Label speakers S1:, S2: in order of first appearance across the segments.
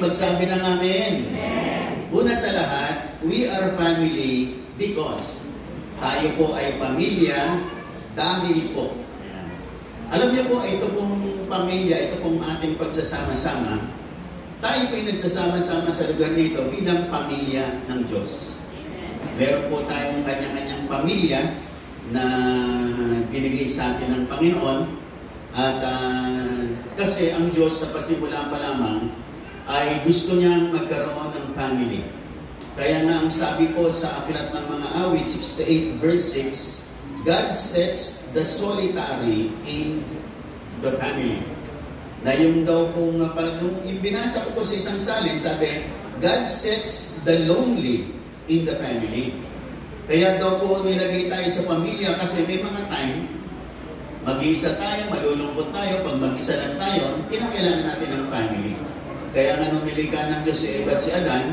S1: magsabi ng amen. Una sa lahat, we are family because tayo po ay pamilya dahil po. Alam niyo po, ito pong pamilya, ito pong ating pagsasama-sama, tayo po ay nagsasama-sama sa lugar nito bilang pamilya ng Diyos. Meron po tayong kanya-kanyang pamilya na binigay sa atin ng Panginoon at kasi ang Diyos sa pasimula pa lamang ay gusto niyang magkaroon ng family. Kaya nga ang sabi po sa Aklat ng Mga Awit 68 verse 6, God sets the solitary in the family. Na yung daw kung nung binasa ko po sa isang salin, sabi, God sets the lonely in the family. Kaya daw po nilagay tayo sa pamilya kasi may mga time, mag-iisa tayo, malulungkot tayo, pag mag-isa lang tayo, kinakailangan natin ng family. Kaya nga nung nilikha ng Diyos si Eva at si Adan,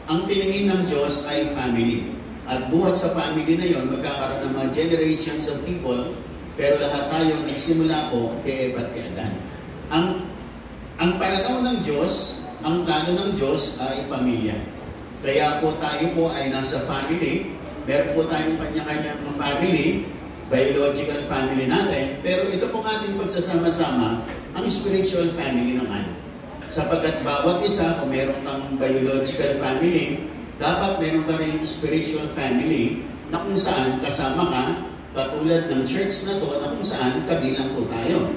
S1: ang tiningin ng Diyos ay family. At buhat sa family na yon, magkakaroon ng mga generations of people, pero lahat tayo nagsimula po kay Eva at kay Adan. Ang pananaw ng Diyos, ang plano ng Diyos ay pamilya. Kaya po tayo po ay nasa family, meron po tayong kanya-kanyang family, biological family natin, pero ito pong ating pagsasama-sama, ang spiritual family naman. Sapagkat bawat isa, kung meron kang biological family, dapat meron ka rin spiritual family na kung saan kasama ka, katulad ng church na to, na kung saan kabilang po tayo.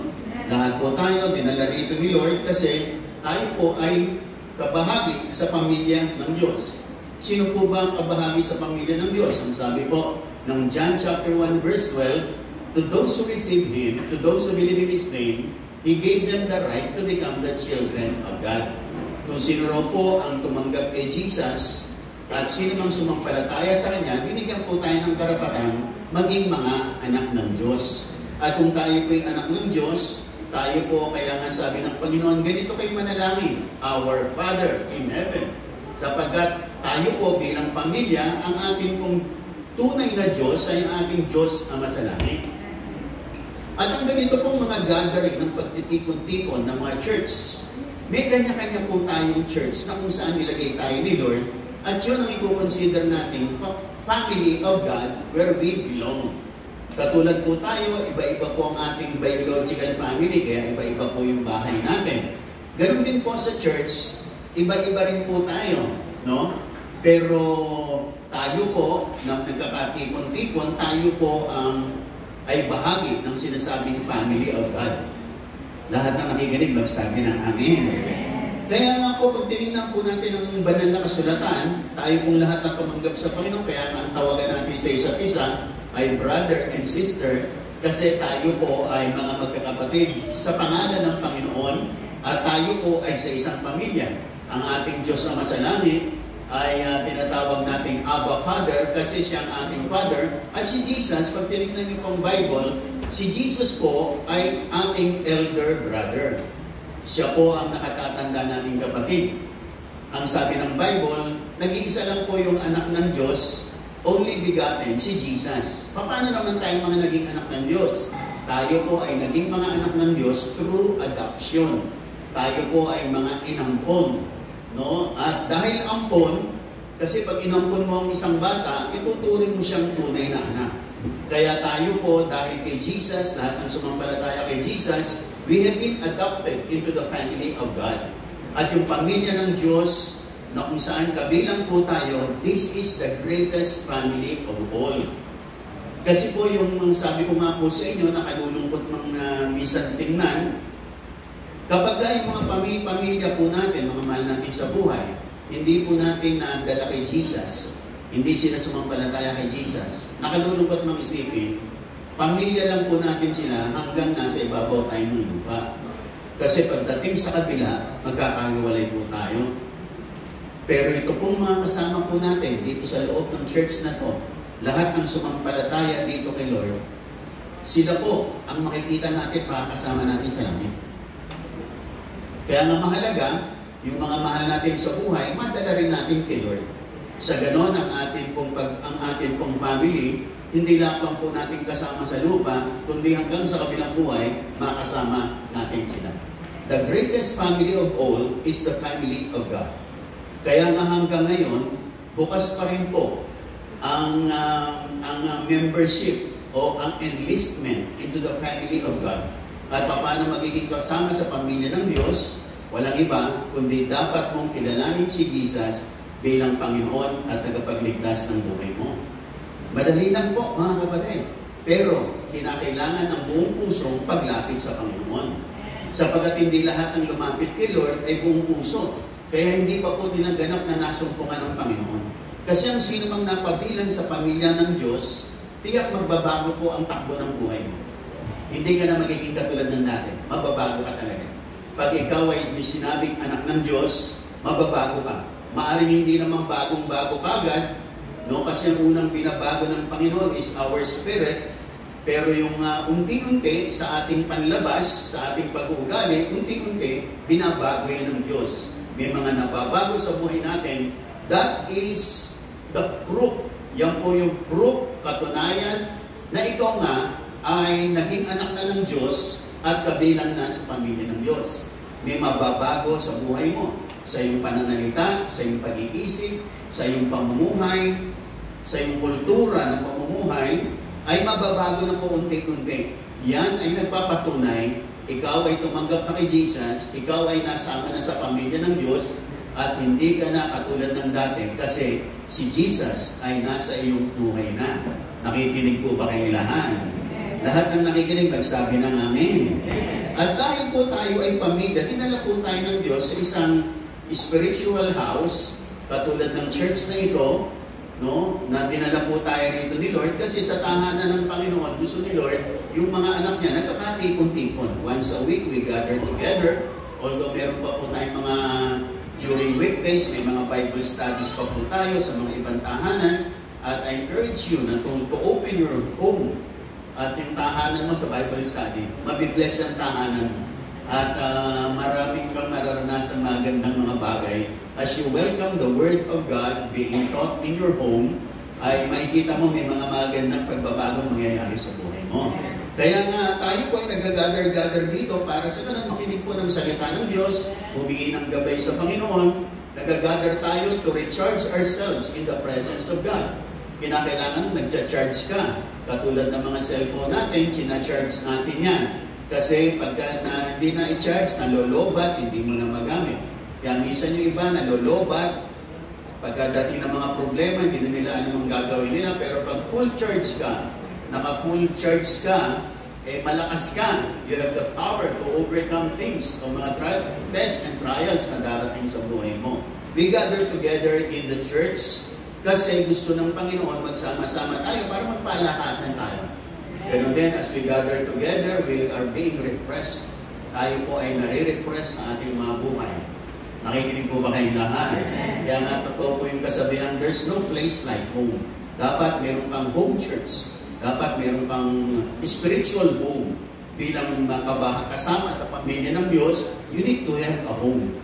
S1: Lahat po tayo, dinala rito ni Lord kasi tayo po ay kabahagi sa pamilya ng Diyos. Sino po ba ang kabahagi sa pamilya ng Diyos? Ang sabi po ng John chapter 1 verse 12, to those who receive Him, to those who believe in His name, He gave them the right to become the children of God. Kung sino raw po ang tumanggap kay Jesus at sino mang sumampalataya sa Kanya, binigyan po tayo ng karapatang maging mga anak ng Diyos. At kung tayo po yung anak ng Diyos, tayo po, kaya nga sabi ng Panginoon, ganito kayo manalangin, Our Father in Heaven. Sapagkat tayo po bilang pamilya, ang ating pong tunay na Diyos ay ang ating Diyos Ama sa langit. At ang ganito pong mga gathering ng pagtitipon-tipon ng mga church, may kanya-kanya po tayong church na kung saan nilagay tayo ni Lord at yun ang i-consider natin family of God where we belong. Katulad po tayo, iba-iba po ang ating biological family, kaya iba-iba po yung bahay natin. Ganun din po sa church, iba-iba rin po tayo, no? Pero tayo po, na nagkakatipon-tipon, tayo po ay bahagi ng sinasabing family of God. Lahat na nakikinig, magsabi ng amen. Kaya nga po, pag tinignan po natin ang banal na kasulatan, tayo pong lahat na tumanggap sa Panginoon, kaya nga ang tawagan natin sa isa't isa ay brother and sister, kasi tayo po ay mga magkakapatid sa pangalan ng Panginoon, at tayo po ay sa isang pamilya. Ang ating Diyos Ama sa langit ay tinatawag nating Abba Father kasi siya ang ating Father. At si Jesus, pag tinignan niyo pong Bible, si Jesus po ay ating elder brother. Siya po ang nakatatanda nating kapatid. Ang sabi ng Bible, nag-iisa lang po yung anak ng Diyos, only begotten, si Jesus. Paano naman tayo mga naging anak ng Diyos? Tayo po ay naging mga anak ng Diyos through adoption. Tayo po ay mga inampon. No? At dahil ampon, kasi pag inampon mo ang isang bata, ituturing mo siyang tunay na anak. Kaya tayo po, dahil kay Jesus, lahat ng sumampalataya kay Jesus, we have been adopted into the family of God. At yung pamilya ng Diyos, na kung saan kabilang po tayo, this is the greatest family of all. Kasi po yung sabi ko nga po sa inyo, nakalulungkot mga minsan tingnan, kapag yung mga pamilya po natin, mga mahal natin sa buhay, hindi po natin nadala kay Jesus, hindi sila sumampalataya kay Jesus, nakalulungkot mang isipin, pamilya lang po natin sila hanggang nasa ibabaw tayo ng lupa. Kasi pagdating sa kabila, magkakahiwalay po tayo. Pero ito pong mga kasama po natin dito sa loob ng church na to, lahat ng sumampalataya dito kay Lord, sila po ang makikita natin, makakasama natin sa langit. Kaya nga mahalaga, yung mga mahal natin sa buhay, madala rin natin kay Lord. Sa ganon, ang ating pong family, hindi lamang po natin kasama sa lupa, kundi hanggang sa kabilang buhay, makasama natin sila. the greatest family of all is the family of God. Kaya nga hanggang ngayon, bukas pa rin po ang membership o ang enlistment into the family of God. At paano magiging kasama sa pamilya ng Diyos, walang iba, kundi dapat mong kilalanin si Jesus bilang Panginoon at tagapagligtas ng buhay mo. Madali lang po, mga kapatid. Pero, kinakailangan ng buong pusong paglapit sa Panginoon. Sapagat hindi lahat ng lumapit kay Lord ay buong puso. Kaya hindi pa po nila ganap na nasumpungan ng Panginoon. Kasi ang sino mang napabilang sa pamilya ng Diyos, tiyak magbabago po ang takbo ng buhay mo. Hindi ka na magiging katulad ng dati. Mababago ka talaga. Pag ikaw ay sinabing anak ng Diyos, mababago ka. Maaring hindi namang bagong-bago kagad, no? Kasi ang unang binabago ng Panginoon is our spirit. Pero yung unti-unti sa ating panlabas, sa ating pag-uugali, unti-unti, binabago yan ng Diyos. May mga nababago sa buhay natin. That is the proof. Yan po yung proof, katunayan, na ikaw nga ay naging anak na ng Diyos at kabilang na sa pamilya ng Diyos. May mababago sa buhay mo, sa iyong pananalita, sa iyong pag-iisip, sa iyong pamumuhay, sa iyong kultura ng pamumuhay, ay mababago na po unti-unti. Yan ay nagpapatunay, ikaw ay tumanggap na kay Jesus, ikaw ay nasama na sa pamilya ng Diyos, at hindi ka na katulad ng dati kasi si Jesus ay nasa iyong buhay na. Nakikinig po ba kayong lahat? Lahat ng nakikinig, magsabi ng amen. At dahil po tayo ay pamilya, dinala po tayo ng Diyos sa isang spiritual house, katulad ng church na ito, no, na dinala po tayo rito ni Lord kasi sa tahanan ng Panginoon, gusto ni Lord, yung mga anak niya, nagkakatipon-tipon. Once a week, we gather together. Although meron pa po tayong mga during weekdays, may mga Bible studies pa po tayo sa mga ibang tahanan. At I encourage you na to open your home at yung tahanan mo sa Bible study. Mabibless ang tahanan mo. At maraming kang mararanasan magandang mga bagay. As you welcome the Word of God being taught in your home, ay makikita mo may mga magandang pagbabagong mangyayari sa buhay mo. Kaya nga tayo po ay nag-gather dito para sa ganun makinig po ng salita ng Diyos, humingi ng gabay sa Panginoon, nag-gather tayo to recharge ourselves in the presence of God. Kinakailangan nag-charge ka. Katulad ng mga cellphone natin, sinacharge natin yan. Kasi pagka hindi na i-charge, nalolobat, hindi mo na magamit. Kaya minsan yung iba, nalolobat, pagkadating ng mga problema, hindi na nila alam ang gagawin nila. Pero pag full charge ka, naka-full charge ka, malakas ka. You have the power to overcome things o mga tests and trials na darating sa buhay mo. We gather together in the church kasi gusto ng Panginoon magsama-sama tayo para magpalakasan tayo. Ganun din, as we gather together, we are being refreshed. Tayo po ay nare-refresh sa ating mga buhay. Nakikinig po ba kayong lahat? Kaya nga totoo po yung kasabihan, there's no place like home. Dapat meron kang home church. Dapat meron kang spiritual home. Bilang kasama sa pamilya ng Diyos, you need to have a home.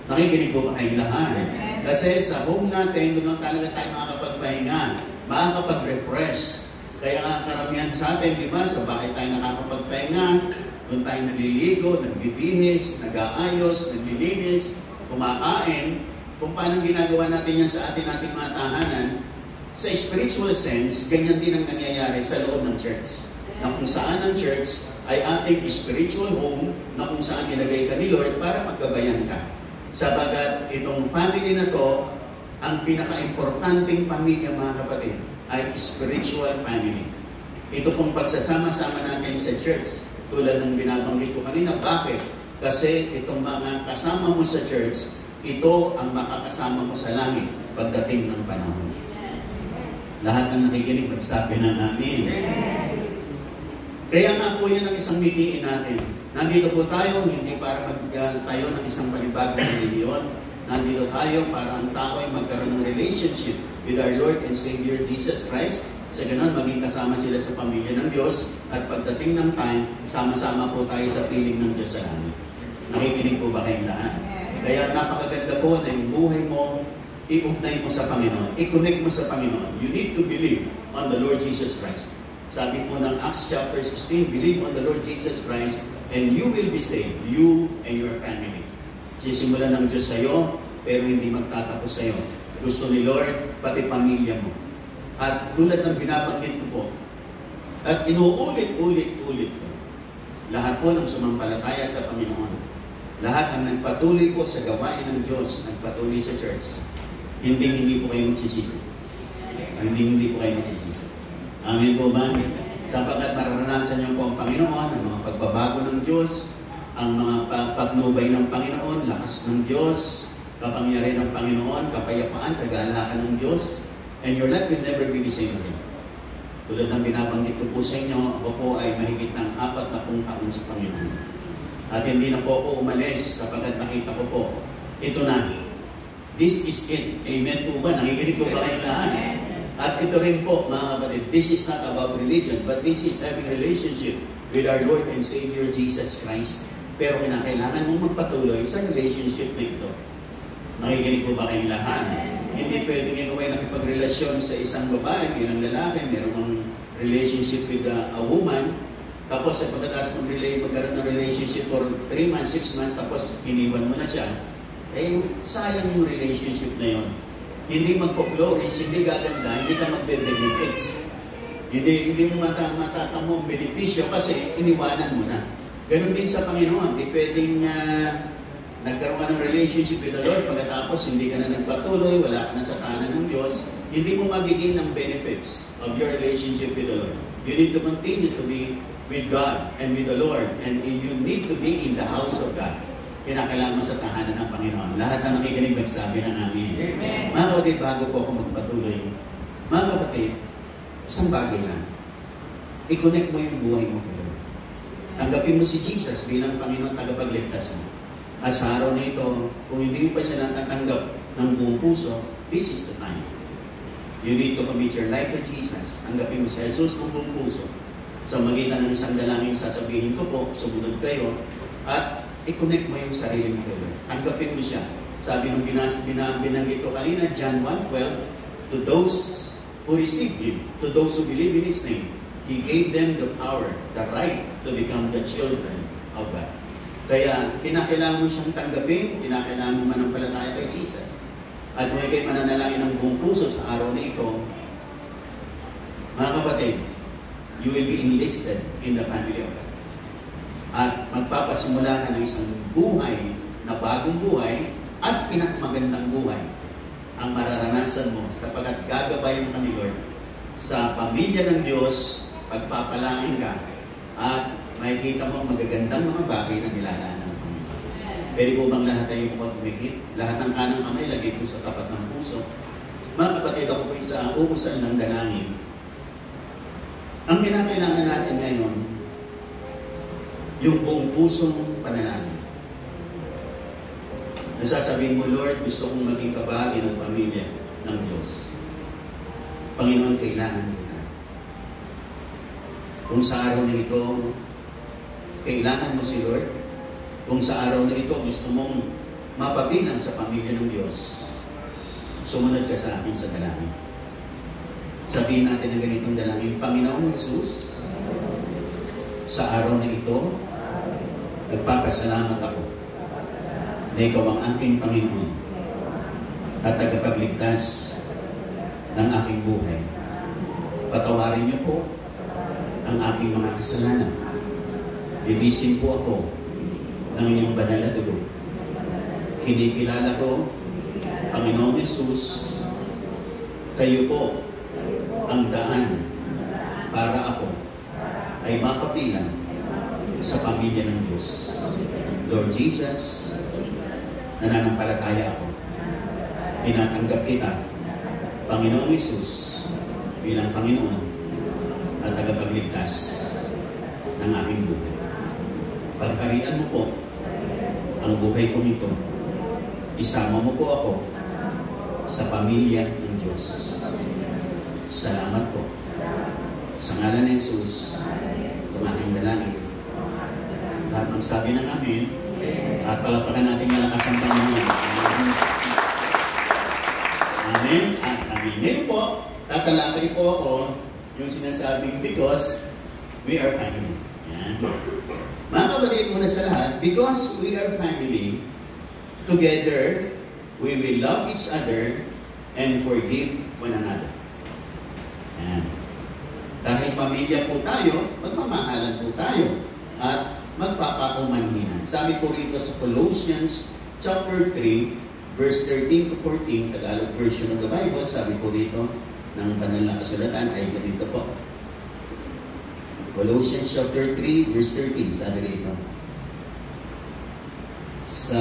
S1: Nakikinig po ba kayong lahat? Kasi sa home natin, doon lang talaga tayo makakapagpahinga, makakapag-refresh. Kaya nga karamihan sa atin, di ba, sa bahay tayo nakakapagpahinga, doon tayo naliligo, nagbibihis, nag-aayos, naglilinis, kumakain. Kung paano ginagawa natin yan sa ating mga tahanan, sa spiritual sense, ganyan din ang nangyayari sa loob ng church. Na kung saan ang church ay ating spiritual home, na kung saan nilagay ka ni Lord para maggabayan ka. Sabagat itong family na to, ang pinaka-importanting pamilya mga kapatid, ay spiritual family. Ito pong pagsasama-sama natin sa church, tulad ng binabanggit ko kanina. Bakit? Kasi itong mga kasama mo sa church, ito ang makakasama mo sa langit pagdating ng panahon. Lahat ng nakikinig, magsabi na namin. Kaya nga po yan ang isang mitiin natin. Nandito po tayo, hindi para magtayo ng isang panibagong reliyon. Nandito tayo para ang tao ay magkaroon ng relationship with our Lord and Savior Jesus Christ. Sa ganun, maging kasama sila sa pamilya ng Diyos. At pagdating ng time, sama-sama po tayo sa piling ng Diyos sa langit. Nakikinig po ba kayong lahat? Kaya napakaganda po na yung buhay mo, i-ugnay mo sa Panginoon. I-connect mo sa Panginoon. You need to believe on the Lord Jesus Christ. Sabi po ng Acts chapter 16, believe on the Lord Jesus Christ and you will be saved, you and your family. Sisimulan ng Diyos sa'yo, pero hindi magtatapos sa'yo. Gusto ni Lord, pati pamilya mo. At tulad ng binabanggit ko po, at inuulit-ulit ko, lahat po ng sumampalataya sa Panginoon, lahat ng nagpatuloy po sa gawain ng Diyos, nagpatuloy sa church, hindi po kayo magsisisi. Hindi po kayo magsisisi. Amen po ba? Sapagkat mararanasan niyo po ang Panginoon, ang mga pagbabago ng Diyos, ang mga patnubay ng Panginoon, lakas ng Diyos, kapangyarihan ng Panginoon, kapayapaan, kagalakan ng Diyos, and your life will never be the same again. Tulad ng binabanggit ko po sa inyo, ako po ay mahigit ng 40 taon sa Panginoon. At hindi na po ako umalis sapagkat nakita ko po, ito na. This is it. Amen po ba? Nakikinig po ba kayong lahat? At ito rin po, mga kapatid, this is not about religion, but this is having relationship with our Lord and Savior Jesus Christ. Pero kinakailangan mong magpatuloy sa relationship na ito. Nakikinig po ba kayong lahat? Hindi pwedeng ikaw ay nakipagrelasyon sa isang babae bilang lalaki, meron kang relationship with a woman, tapos sa pagkatapos magkaroon ng relationship for 3 months, 6 months, tapos iniwan mo na siya, eh sayang yung relationship na yon. Hindi magpo-flourish, hindi gaganda, hindi ka magbe-benefits. Hindi mo matatamo ang benepisyo kasi iniwanan mo na. Ganun din sa Panginoon, hindi pwedeng nagkaroon ka ng relationship with the Lord, pagkatapos hindi ka na nagpatuloy, wala ka na sa tahanan ng Diyos, hindi mo magiging ang benefits of your relationship with the Lord. You need to continue to be with God and with the Lord, and you need to be in the house of God. Kinakailangan mo sa tahanan ng Panginoon. Lahat na nakikinig magsabi ng amin. Amen. Mga kapatid, bago po ako magpatuloy, mga kapatid, isang bagay lang. I-connect mo yung buhay mo kay Lord. Tanggapin mo si Jesus bilang Panginoon tagapagligtas mo. At sa araw na ito, kung hindi mo pa siya natatanggap ng buong puso, this is the time. You need to commit your life to Jesus. Tanggapin mo si Jesus ng buong puso. Sa magitan ng isang dalangin, sasabihin ko po, sumunod kayo, at i-connect mo yung sarili mo kay Lord. Tanggapin mo siya. Sabi nung binanggit ko kanina, John 1:12, to those who receive Him, to those who believe in His name, He gave them the power, the right to become the children of God. Kaya, kinakailangan mo siyang tanggapin, kinakailangan mo manampalataya kay Jesus. At kung ikay mananalangin ng buong puso sa araw na ito, mga kapatid, you will be enlisted in the family of God. At magpapasimula ka ng isang buhay na bagong buhay at pinakmagandang buhay ang mararanasan mo sapagkat gagabayan ka ni Lord sa pamilya ng Diyos, pagpapalain ka at makikita mo ang magagandang mga bagay na nilalaan ng Panginoon. Pwede po bang lahat tayo magmikit? Lahat ng kanang kamay, lagay po sa tapat ng puso. Mga kapatid, ako po sa uusan ng dalangin. Ang kinakailangan natin ngayon, yung buong pusong panalangin. Nasasabihin mo, Lord, gusto kong maging kabahagi ng pamilya ng Diyos. Panginoon, kailangan kita. Kung sa araw na ito, kailangan mo si Lord. Kung sa araw na ito, gusto mong mapabilang sa pamilya ng Diyos, sumunod ka sa akin sa dalangin. Sabihin natin ang ganitong dalangin, Panginoon Jesus, sa araw na ito, nagpapasalamat ako na ikaw ang aking Panginoon at tagapagligtas ng aking buhay. Patawarin niyo po ang aking mga kasalanan. Linisin po ako ng inyong banal na dugo. Kinikilala ko, Panginoon Jesus, kayo po ang daan para ako ay mapapilang sa pamilya ng Diyos. Lord Jesus, nananampalataya ako. Tinatanggap kita, Panginoong Jesus, bilang Panginoon at tagapagligtas ng aking buhay. Pagparian mo po ang buhay ko nito. Isama mo po ako sa pamilya ng Diyos. Salamat po. Sa ngalan ni Jesus, ang aking dalangin. Lahat magsabi ng amin at palapakan natin malakas ang Panginoon. Amen at amen. Ngayon po, tatalakay po ako yung sinasabing because we are family. Yan. Mga kapatid, una sa lahat, because we are family, together, we will love each other and forgive one another. Ayan. Dahil pamilya po tayo, magmamahalan po tayo at magpapaumanhinan. Sabi po rito sa Colossians chapter 3, verse 13 to 14, Tagalog version of the Bible, sabi po rito ng banal na kasulatan ay ganito po. Colossians chapter 3, verse 13, sabi rito. Sa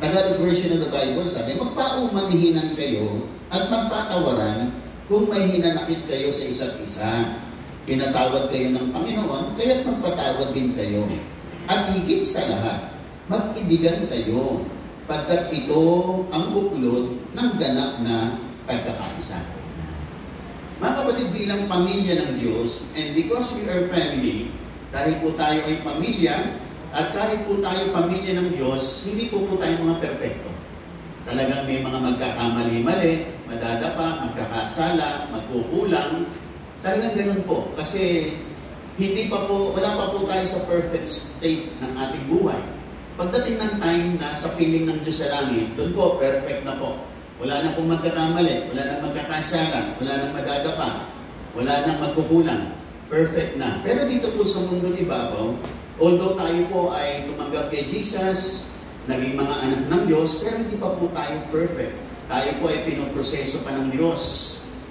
S1: Tagalog version of the Bible, sabi, magpaumanhinan kayo at magpatawaran kung may hinanakit kayo sa isa't isa. Pinatawad kayo ng Panginoon, kaya't magpatawad din kayo. At higit sa lahat, mag-ibigan kayo, pagkat ito ang buklod ng ganap na pagkakaisa. Mga kapatid, bilang pamilya ng Diyos, and because we are family, dahil po tayo ay pamilya, at kahit po tayo pamilya ng Diyos, hindi po tayo mga perpekto. Talagang may mga magkakamali-mali, madadapa, magkakasala, magkukulang. Talagang ganun po. Kasi wala pa po tayo sa perfect state ng ating buhay. Pagdating ng time na sa piling ng Diyos sa langit, doon po, perfect na po. Wala na pong magkakamali, wala na magkakasala, wala na madadapa, wala na magkukulang. Perfect na. Pero dito po sa mundo ni Babaw, although tayo po ay tumanggap kay Jesus, naging mga anak ng Diyos, pero hindi pa po tayo perfect. Tayo po ay pinoproseso pa ng Diyos.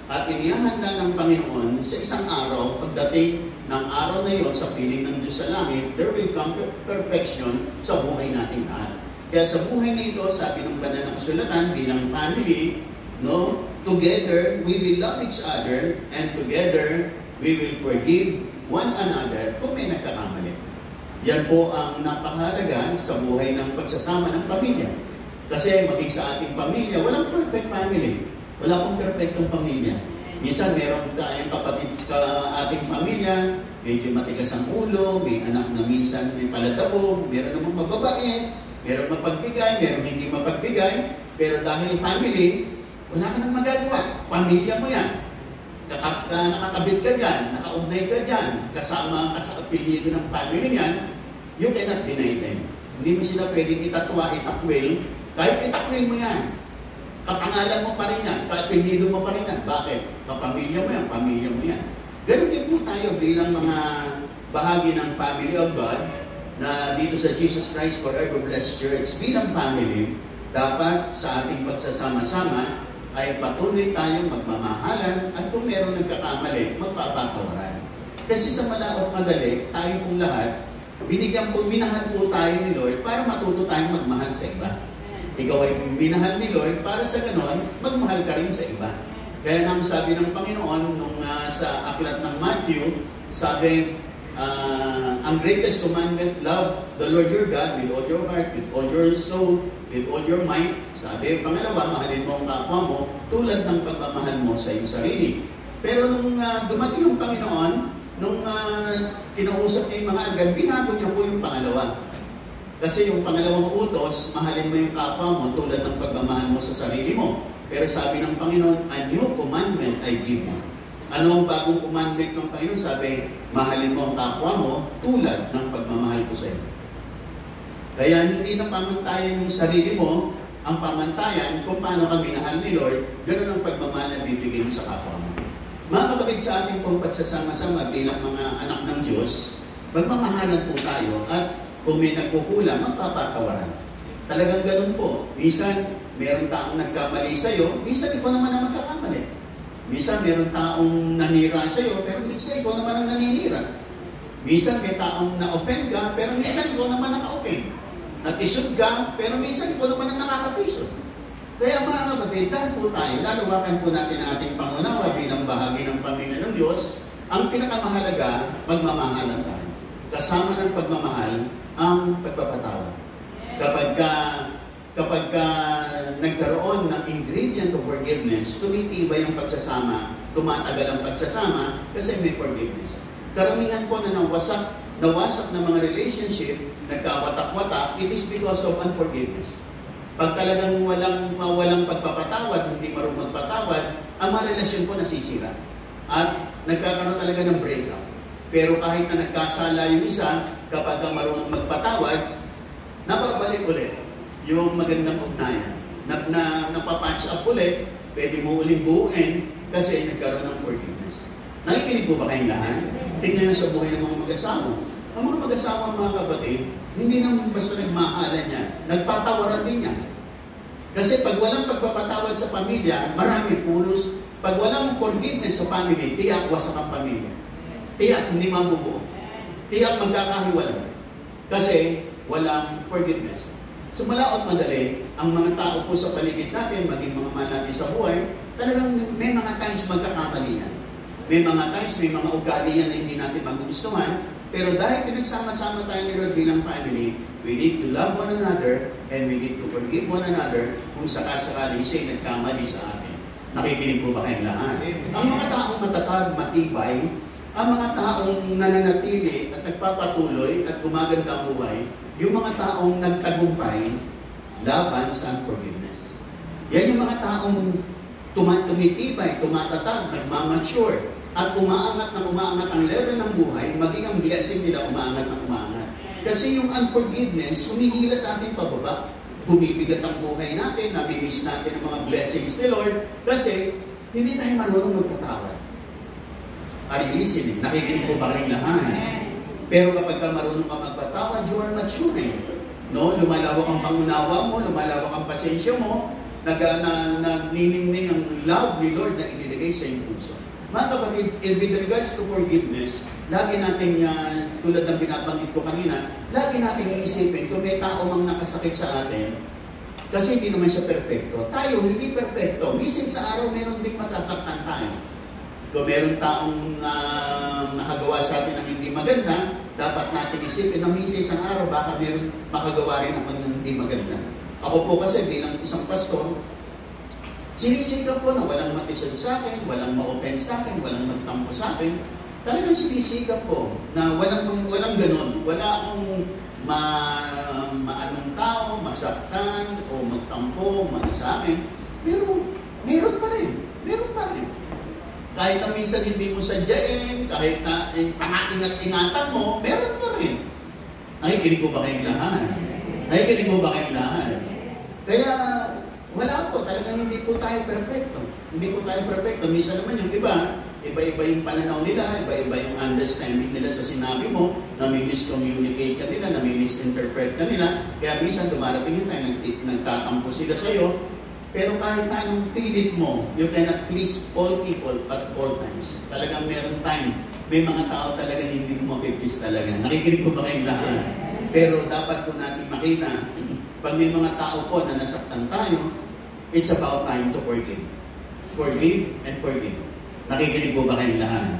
S1: At inihahanda ng Panginoon sa isang araw, pagdating ng araw na iyon sa piling ng Diyos sa langit, there will come perfection sa buhay natin lahat. Kaya sa buhay na ito, sabi ng banal na kasulatan, bilang family, no, together we will love each other, and together we will forgive one another kung may nagkakamali. Yan po ang napakahalaga sa buhay ng pagsasama ng pamilya. Kasi maging sa ating pamilya, walang perfect family. Wala pong perfectong pamilya. Minsan meron tayong kapatid sa ating pamilya, medyo matigas ang ulo, may anak na minsan may paladabog, meron namang mababait, meron mapagbigay, meron hindi mapagbigay, pero dahil family, wala ka nang magagawa. Pamilya mo yan. Nakakabit ka dyan, nakaugnay ka dyan, kasama ka sa apelyido ng family niyan, you cannot deny them. Hindi mo sila pwedeng itatwa, itakwil, kahit itakwil mo yan. Kapangalan mo pa rin yan, kaapelyido mo pa rin yan. Bakit? Kapamilya mo yan, pamilya mo yan. Ganun din po tayo bilang mga bahagi ng family of God na dito sa Jesus Christ Forever Blessed Church. Bilang family, dapat sa ating pagsasama-sama ay patuloy tayong magmamahalan at kung meron nagkakamali, magpapatawaran. Kasi sa malaot madali, tayo pong lahat, minahal po tayo ni Lord para matuto tayong magmahal sa iba. Ikaw ay minahal ni Lord para sa ganon, magmahal ka rin sa iba. Kaya nang sabi ng Panginoon nung sa aklat ng Matthew, sabi, ang greatest commandment, love the Lord your God with all your heart, with all your soul, with all your might. Sabi, pangalawa, mahalin mo ang kapwa mo tulad ng pagmamahal mo sa iyong sarili. Pero nung dumating ang Panginoon, nung kinausap niya yung mga alagad, binago niya po yung pangalawa. Kasi yung pangalawang utos, mahalin mo yung kapwa mo tulad ng pagmamahal mo sa sarili mo. Pero sabi ng Panginoon, a new commandment I give you. Ano ang bagong commandment ng Panginoon? Sabi, mahalin mo ang kapwa mo tulad ng pagmamahal ko sa iyo. Kaya hindi na pamantayan yung sarili mo, ang pamantayan kung paano ka minahal ni Lord, ganoon ang pagmamahal na bibigay mo sa kapwa mo. Mga kapatid, sa ating pong pagsasama-sama bilang mga anak ng Diyos, magmamahalan po tayo at kung may nagkukulang, magpapatawaran. Talagang ganun po. Minsan, meron taong nagkamali sa'yo, minsan ikaw naman ang magkakamali. Minsan, meron taong nanira sa'yo, pero minsan ikaw naman ang naninira. Minsan, may taong na-offend ka, pero minsan ikaw naman naka-offend. Natisod ka, pero minsan ikaw naman ang nakakatisod. Kaya mga kapatid, dahil po tayo, lalawakan po natin ang ating pangunawa bilang bahagi ng pamilya ng Diyos, ang pinakamahalaga, magmamahalan tayo. Kasama ng pagmamahal, ang pagpapatawad. Kapag nagkaroon ng ingredient of forgiveness, tumitibay ang pagsasama, tumatagal ang pagsasama, kasi may forgiveness. Karamihan po na nawasak na mga relationship, nagkawatak-watak, it is because of unforgiveness. Pag talagang walang pagpapatawad, hindi marunong magpatawad, ang mga relasyon po nasisira. At nagkakaroon talaga ng breakup. Pero kahit na nagkasala yung isa, kapag ka marunong magpatawad, napabalik ulit yung magandang ugnayan. Napapatch up ulit, pwede mo uling buuin kasi nagkaroon ng forgiveness. Nakikinig po ba kayong lahat? Tingnan nyo sa buhay ng mga mag-asawa. Ang mga mag-asawa, mga kapatid, hindi naman basta nagmahalan yan. Nagpatawaran din yan. Kasi pag walang pagpapatawad sa pamilya, marami pulos. Pag walang forgiveness sa family, tiyak wasak ang pamilya. Tiyak hindi mabubuo. Tiyak magkakahiwalay. Kasi walang forgiveness. So malaot madali, ang mga tao po sa paligid natin, maging mga mahal natin sa buhay, talagang may mga times magkakamali yan. May mga times, may mga ugali yan na hindi natin magugustuhan, pero dahil pinagsama-sama tayo ni Lord bilang family, we need to love one another and we need to forgive one another kung sakasakali siya'y nagkamali sa atin. Nakikinig po ba kayong lahat? Ang mga taong matatag, matibay, ang mga taong nananatili at nagpapatuloy at gumaganda ang buhay, yung mga taong nagtagumpay laban sa unforgiveness. Yan yung mga taong tumitibay, tumatatag, nagmamature, at umaangat ang level ng buhay, maging ang blessing nila umaangat. Kasi yung unforgiveness, humihila sa ating pababa. Bumibigat ang buhay natin, nabimiss natin ang mga blessings ni Lord, kasi hindi tayo marunong magpatawad. Are you listening? Nakikinig po ba kayong lahat? Pero kapag ka marunong ka magpatawad, you are maturing. No? Lumalawak ang pangunawa mo, lumalawak ang pasensya mo, nagniningning ang love ni Lord na inilagay sa iyong puso. Mga kapatid, with regards to forgiveness, lagi natin, tulad ng binabanggit ko kanina, lagi natin iisipin kung may tao mang nakasakit sa atin, kasi hindi naman siya perfecto. Tayo, hindi perfecto. Minsan sa araw, meron ding masasaktan tayo. Kung meron taong nakagawa sa atin ng hindi maganda, dapat natin isipin na minsan isang araw, baka meron makagawa rin ako ng hindi maganda. Ako po kasi bilang isang pastor, sinisikap ko na walang matisod sa akin, walang ma-offend sa akin, walang magtampo sa akin. Talagang sinisikap ko na walang ganun. Wala akong maanong tao, masaktan, o magtampo, sa akin. Pero meron pa rin. Kahit na minsan hindi mo sadyain, kahit na pangaingat-ingatan mo, meron pa rin. Nakikinig po ba kayong lahat? Kaya, wala po. Talagang hindi po tayo perfecto. Minsan naman yung iba-iba yung pananaw nila, iba-iba yung understanding nila sa sinabi mo, nami-miscommunicate ka nila, nami-misinterpret ka nila. Kaya minsan dumarating yung time, nagtatampo sila sa'yo. Pero kahit na anong pilit mo, you cannot please all people at all times. Talagang meron time. May mga tao talagang hindi mo mapiplease talaga. Nakikinig po ba kayong lahat? Pero dapat po natin makita, pag may mga tao po na nasaktan tayo, it's about time to forgive. Forgive and forgive. Nakikinig po ba kayong lahat?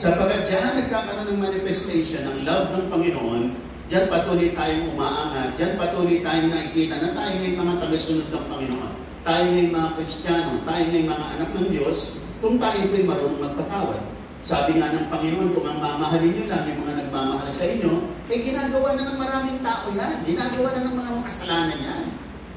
S1: Sapagkat dyan nagkakaroon ng manifestation ng love ng Panginoon, diyan patuloy tayong umaangat, diyan patuloy tayong nakikita na tayo may mga tagasunod ng Panginoon. Tayo may mga Kristiyano, tayo may mga anak ng Diyos, kung tayo po'y marunong magpatawad. Sabi nga ng Panginoon, kung ang mamahalin nyo lang, yung mga nagmamahal sa inyo, ginagawa na ng maraming tao yan. Ginagawa na ng mga kasalanan yan.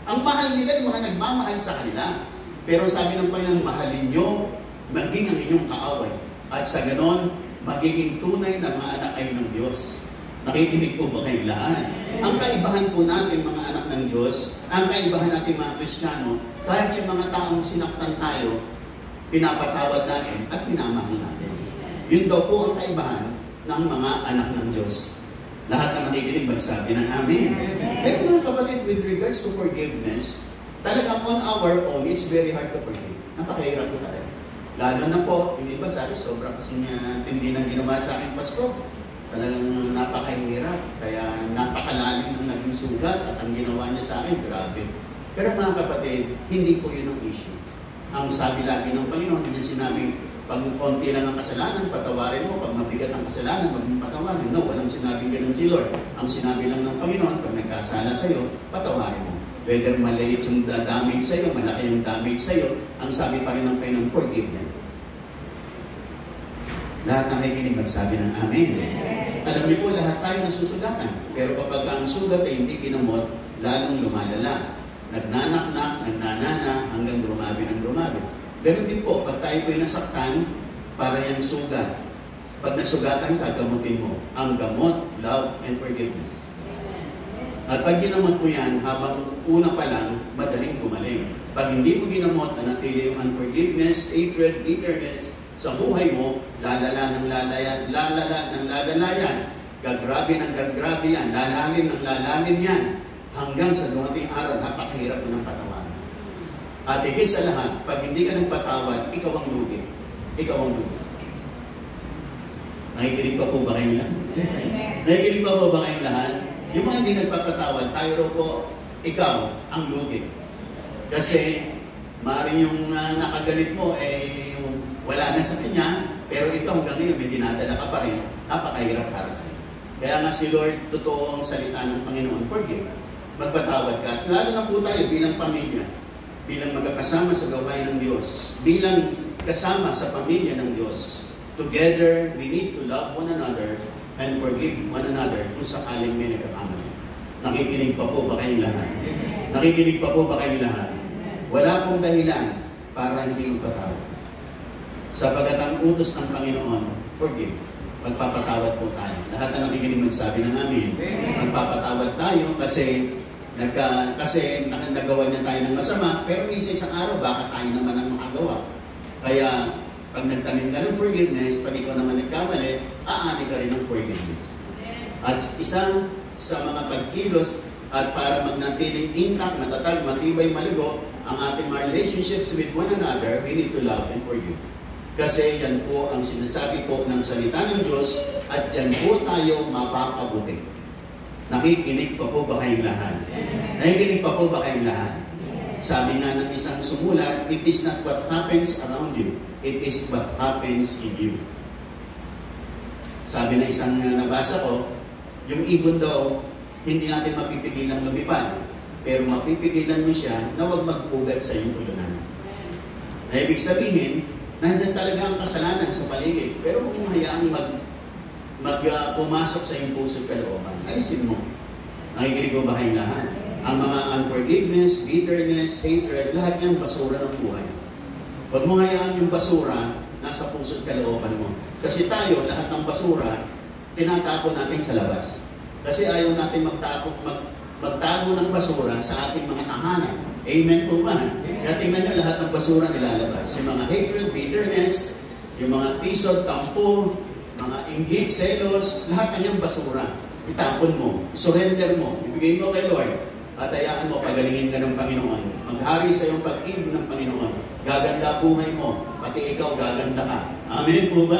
S1: Ang mahal nila yung mga nagmamahal sa kanila. Pero sabi ng Panginoon, mahalin nyo, maging ang inyong kaaway. At sa ganon, magiging tunay na mga anak kayo ng Diyos. Nakikinig po ba kayong lahat? Ang kaibahan po natin mga anak ng Diyos, ang kaibahan natin mga Kristiyano, kahit yung mga taong sinaktan tayo, pinapatawad natin at pinamahal natin. Yun daw po ang kaibahan ng mga anak ng Diyos. Lahat ng nakikinig magsabi ng amen. Pero mga kapatid, with regards to forgiveness, talagang on our own, it's very hard to forgive. Napakahirap po talaga. Lalo na po, yung iba sabi, sobrang kasi niya hindi nang ginawa sa akin, Pasko. Talagang napakahirap, kaya napakalalim ng naging sugat at ang ginawa niya sa akin, grabe. Pero mga kapatid, hindi po yun ang issue. Ang sabi lagi ng Panginoon, hindi niya sinabing, pag konti lang ang kasalanan, patawarin mo. Pag mabigat ang kasalanan, wag mong patawarin. No, walang sinabing ganun si Lord. Ang sinabi lang ng Panginoon, pag nagkasala sa'yo, patawarin mo. Whether maliit yung damage sa'yo, malaki yung damage sa'yo, ang sabi pa rin ng Panginoon, forgive them. Lahat ng nakikinig magsabi ng amen. Alam niyo po, lahat tayo nasusugatan. Pero kapag ang sugat ay hindi kinamot, lalong lumalala. Nagnanaknak, nagnanana, hanggang grumabi ng grumabi. Ganun din po, pag tayo po'y nasaktan, para yung sugat. Pag nasugatan ka, gamutin mo. Ang gamot, love, and forgiveness. At pag ginamot mo yan, habang una pa lang, madaling gumaling. Pag hindi mo ginamot, nanatili yung unforgiveness, hatred, bitterness sa buhay mo, lalala ng lalalayan, gagrabe ng gagrabe yan, lalalim ng lalalim yan, hanggang sa dumating araw, napakahirap mo ng patawaran. At higit sa lahat, pag hindi ka nagpatawad, ikaw ang lugi. Ikaw ang lugi. Nakikinig pa po ba kayong lahat? Nakikinig pa po ba kayong lahat? Yung mga hindi nagpapatawad, tayo ro po, ikaw ang lugi. Kasi, maaaring yung nakagalit mo, wala na sa kanya, pero ikaw hanggang ngayon, may dinadala ka pa rin, napakahirap para sa iyo. Kaya nga si Lord, totoo ang salita ng Panginoon, forgive. Magpatawad ka. At lalo na po tayo bilang pamilya, bilang magkakasama sa gawain ng Diyos, bilang kasama sa pamilya ng Diyos. Together, we need to love one another and forgive one another kung sakaling may nagkakamali. Nakikinig pa po ba kayong lahat? Nakikinig pa po ba kayong lahat? Wala pong dahilan para hindi magpatawad. Sapagat ang utos ng Panginoon, forgive. Magpapatawad po tayo. Lahat na nakikinig magsabi ng amin. Magpapatawad tayo kasi nagawa niya tayo ng masama, pero isang araw, baka tayo naman ang makagawa. Kaya, pag nagtanim ka ng forgiveness, pag ikaw naman nagkamali, aani ka rin ng forgiveness. At isang sa mga pagkilos at para magnatiling intact, matatag, matibay, maligo, ang ating relationships with one another, we need to love and forgive. Kasi yan po ang sinasabi po ng salita ng Diyos at dyan po tayo mapapabuti. Nakikinig pa po ba kayong lahat? Nakikinig pa po ba kayong lahat? Sabi nga ng isang sumulat, it is not what happens around you, it is what happens in you. Sabi na isang nabasa ko, yung ibon daw, hindi natin mapipigilan lumipad, pero mapipigilan mo siya na huwag magpugat sa iyong ulunan. Na ibig sabihin, nandyan talaga ang kasalanan sa paligid, pero huwag mong hayaang pumasok sa iyong puso at kalooban. Alisin mo. Nakikinig mo ba kayong lahat? Ang mga unforgiveness, bitterness, hatred, lahat yan basura ng buhay. Huwag mo hayaan yung basura nasa puso at kalooban mo. Kasi tayo, lahat ng basura, tinatapon natin sa labas. Kasi ayaw natin magtago ng basura sa ating mga tahanan. Amen po ba? Kaya tingnan nyo lahat ng basura nilalabas. Yung mga hatred, bitterness, yung mga tisod, tampo, mga inggit, selos, lahat kanyang basura. Itapon mo, surrender mo, ibigay mo kay Lord. At hayaan mo, pagalingin ka ng Panginoon. Maghari sa iyong pag-ibig ng Panginoon. Gaganda buhay mo, pati ikaw gaganda ka. Amen po ba?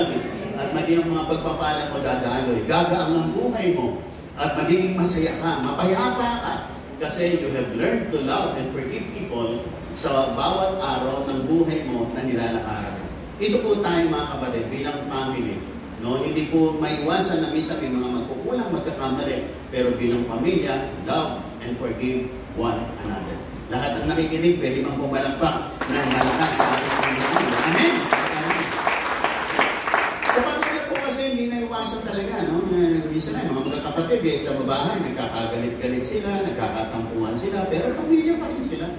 S1: At maging ang mga pagpapala mo dadaloy. Gagaang ang buhay mo. At magiging masaya ka, mapayapa ka. Kasi you have learned to love and forgive people sa bawat araw ng buhay mo na nilalakaran. Ito po tayo mga kapatid, bilang family. No, hindi po maiwasan na minsan may mga magkukulang, magkakamali. Pero bilang pamilya, love and forgive one another. Lahat ng nakikinig, pwede mang pumalakpak ng malakas sa ating Panginoon. Amen? Sa pamilya po kasi hindi naiwasan talaga. No? Minsan ay mga magkakapatid sa babahay, nagkakagalit-galit sila, nagkakatampuhan sila, pero pamilya pa rin sila.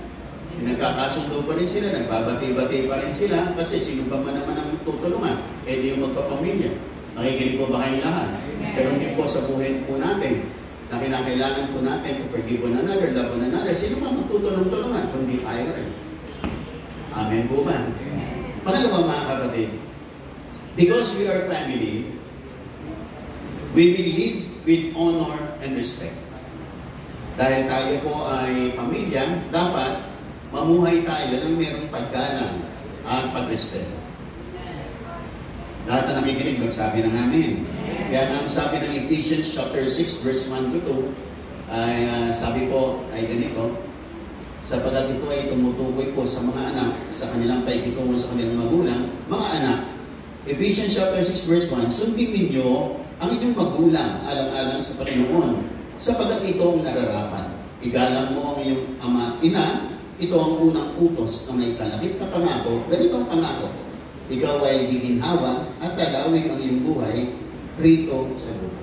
S1: Nagkakasundo pa rin sila, nagbabati-bati pa rin sila, kasi sino ba man naman ang tutulungan? Di yung magpapamilya. Nakikinig po ba kayong lahat? Pero hindi po sa buhay po natin na kinakailangan po natin to forgive one another, love one another. Sino ba magtutulong-tulungan? Kundi tayo rin. Amen po ba? Pangalawa mga kapatid, because we are family, we will live with honor and respect. Dahil tayo po ay pamilya, dapat mamuhay tayo ng mayroong paggalang at pagrespeto. Lahat na nakikinig, magsabi ng amin. Kaya ang sabi ng Ephesians chapter 6, verse 1 to 2, ay sabi po ay ganito, sapagat ito ay tumutukoy po sa mga anak, sa kanilang paikitungo sa kanilang magulang, mga anak. Ephesians chapter 6, verse 1, sundin ninyo ang inyong magulang alang-alang sa Panginoon, sapagat ito ang nararapat. Igalang mo ang iyong ama at ina, ito ang unang utos na may kalakip na pangako, ganito ang pangako. Ikaw ay giginhawa at lalawin ang iyong buhay rito sa lupa.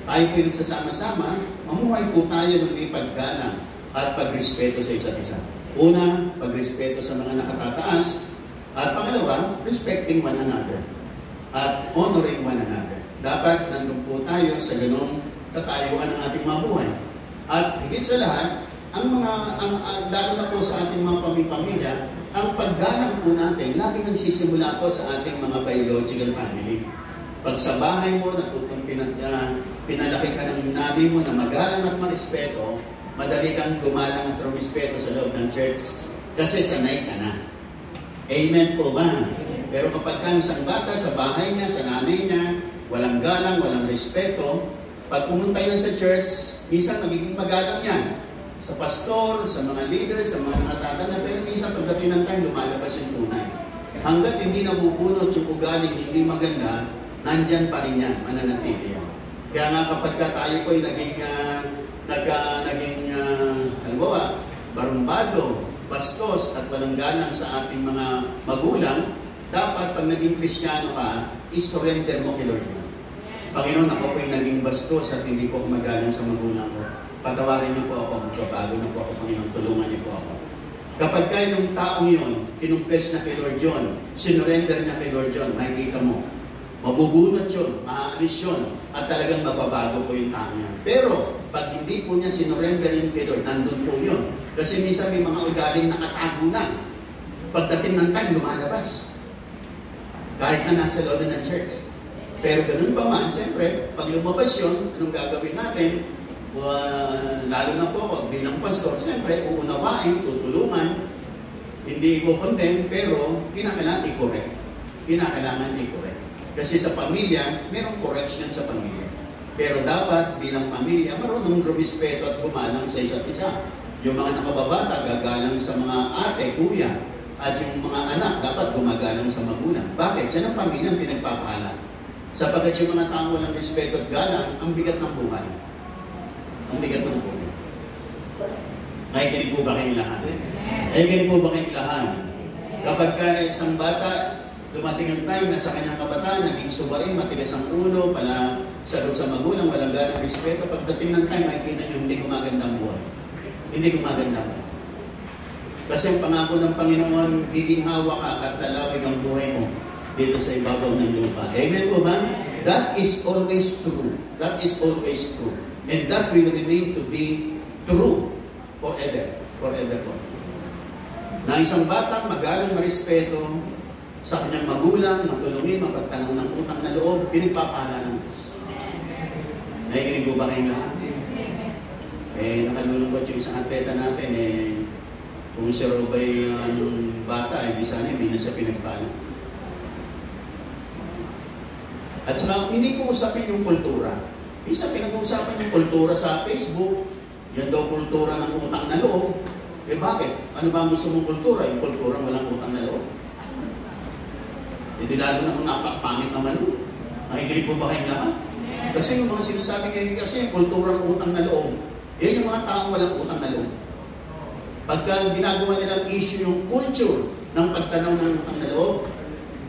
S1: Tayo po nagsasama-sama, mamuhay po tayo ng may paggalang at pagrespeto sa isa't isa. Una, pagrespeto sa mga nakatataas. At pangalawa, respecting one another. at honoring one another. Dapat nandun po tayo sa ganong katayuan ng ating mga buhay. At higit sa lahat, lalo na po sa ating mga pamilya, ang paggalang po natin, lagi nagsisimula po sa ating mga biological family. Pag sa bahay mo, natutong pinalaki ka ng nanay mo na magalang at marespeto, madali kang gumalang at rumispeto sa loob ng church kasi sanay ka na. Amen po ba? Pero kapag ka isang bata sa bahay niya, sa nanay niya, walang galang, walang respeto, pag pumunta yan sa church, minsan magiging magalang yan. Sa pastor, sa mga leader, sa mga nakatatanda, pero minsan pagdating ng time, lumalabas yung tunay. Hanggat hindi nabubunot yung ugaling hindi maganda, nandyan pa rin yan, mananatili yan. Kaya nga kapag tayo po ay naging halimbawa, barumbado, bastos at walang galang sa ating mga magulang, dapat pag naging Kristiyano ka, isurrender mo kay Lord. Panginoon, ako po ay naging bastos at hindi ko magalang sa magulang ko. Patawarin niyo po ako, magbabago na po ako, Panginoon, tulungan niyo po ako. Kapag kayo ng taong yun, kinumpes na kay Lord John, sinurrender na kay Lord John, makikita mo, mabubunot yun, maaalis yun, at talagang mababago po yung taong yan. Pero, pag hindi po niya sinurrender yun kay Lord, nandun po yun. Kasi minsan may mga ugaling nakatago na. Pagdating ng time, lumalabas. Kahit na nasa loob ng church. Pero ganun pa man, siyempre, pag lumabas yun, anong gagawin natin? Lalo na po ako bilang pastor, siyempre, uunawain, tutulungan, hindi i-condemn, pero kinakailangan i-correct. Kinakailangan i-correct. Kasi sa pamilya, mayroong correction sa pamilya. Pero dapat bilang pamilya, marunong rumispeto at gumalang sa isa't isa. Yung mga nakababata, gagalang sa mga ate, kuya, at yung mga anak, dapat gumagalang sa magulang. Bakit? Diyan ang pamilya ang pinagpapahala. Sapagkat yung mga tao walang respeto at galang, ang bigat ng buhay. Ang bigat ng buhay. Nakikinig po ba kayong lahat? Nakikinig po ba kayong lahat? Kapag isang bata, dumating ang time na sa kanyang kabataan, naging subain, matigas ang ulo, pala sagot sa magulang, walang galang respeto. Pagdating ng time, makikita niyo hindi gumagandang buhay. Hindi gumagandang. Kasi ang pangako ng Panginoon, giginhawa ka at lalawig ang buhay mo dito sa ibabaw ng lupa. Amen po ba? That is always true. That is always true. And that will remain to be true forever. Forever po. Na isang batang magalang marespeto sa kanyang magulang, matulungin, mapagtanaw ng utang na loob, pinagpapahala ng Diyos. Nakikinig po ba kayong lahat? Nakalulungkot yung isang atleta natin, kung siya raw ba'y ang bata, hindi sana hindi na siya pinagpala. At saka, hindi ko usapin yung kultura. Isa pinag-uusapan yung kultura sa Facebook, yan daw kultura ng utang na loob. Bakit? Ano ba ang gusto mong kultura? Yung kulturang walang utang na loob? Hindi lalo na kung napakpangit naman. Nakikinig po ba kayong lahat? Kasi yung mga sinasabi ngayon kasi, kulturang utang na loob, yan yung mga taong walang utang na loob. Pagka ginagawa nilang issue yung culture ng pagtanaw ng utang na loob,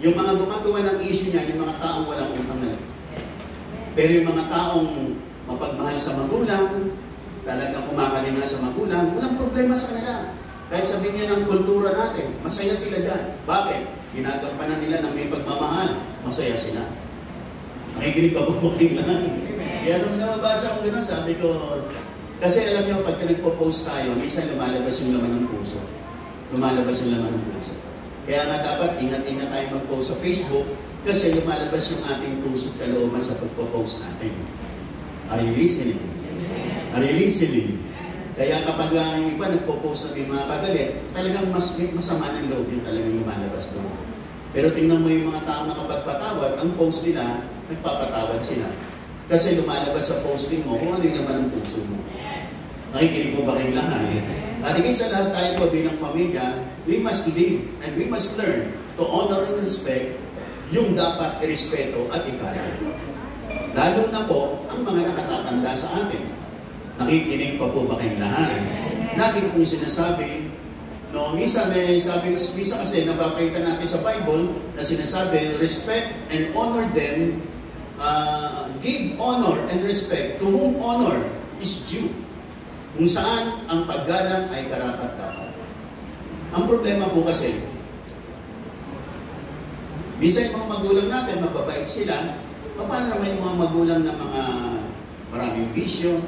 S1: yung mga gumagawa ng issue niya, yung mga taong walang utang na loob. Pero yung mga taong mapagmahal sa magulang, talagang kumakalinga sa magulang, walang problema sa kanila. Kahit sabihin niya ng kultura natin, masaya sila dyan. Bakit? Ginagampanan nila ng may pagmamahal, masaya sila. Nakikinig pa po kayong lahat. Kaya nung nababasa ko gano'n, sabi ko, kasi alam niyo, pagka nagpo-post tayo, minsan lumalabas yung laman ng puso. Lumalabas yung laman ng puso. Kaya nga dapat ingat-ingat tayo mag-post sa Facebook kasi lumalabas yung ating puso at kalooban sa pagpo-post natin. Are you listening? Are you listening? Kaya kapag yung iba nagpo-post ng mga pagalit, talagang mas masama ng loob yung talagang lumalabas doon. Pero tingnan mo yung mga taong nakapagpatawad, ang post nila, nagpapatawad sila. Kasi lumalabas sa posting mo kung ano yung laman ng puso mo. Nakikinig po ba kayong lahat? At higit sa lahat tayo po bilang pamilya, we must live and we must learn to honor and respect yung dapat irespeto at igalang. Lalo na po ang mga nakatatanda sa atin. Nakikinig pa po ba kayong lahat? Lagi kong sinasabi, no, minsan kasi nabakita natin sa Bible na sinasabi, respect and honor them, give honor and respect to whom honor is due. Kung saan ang paggalang ay karapat-dapat. Ang problema po kasi, Minsan yung mga magulang natin, mababait sila. Paano naman yung mga magulang na mga maraming bisyo,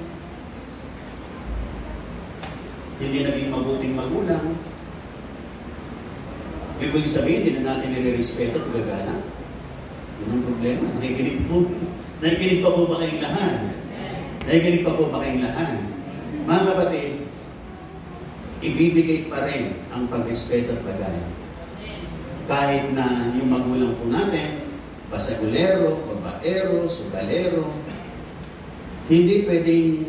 S1: hindi naging mabuting magulang? Ibig sabihin, hindi na natin nire-respeto at gagana. Yun ang problema. Nakikinig po. Nakikinig pa po ba kayong lahat? Nakikinig pa po ba kayong lahat? Mga kapatid, ibibigay pa rin ang pagrespeto at paggalang. Kahit na yung magulang po natin, basagulero, babaero, sugalero, hindi pwedeng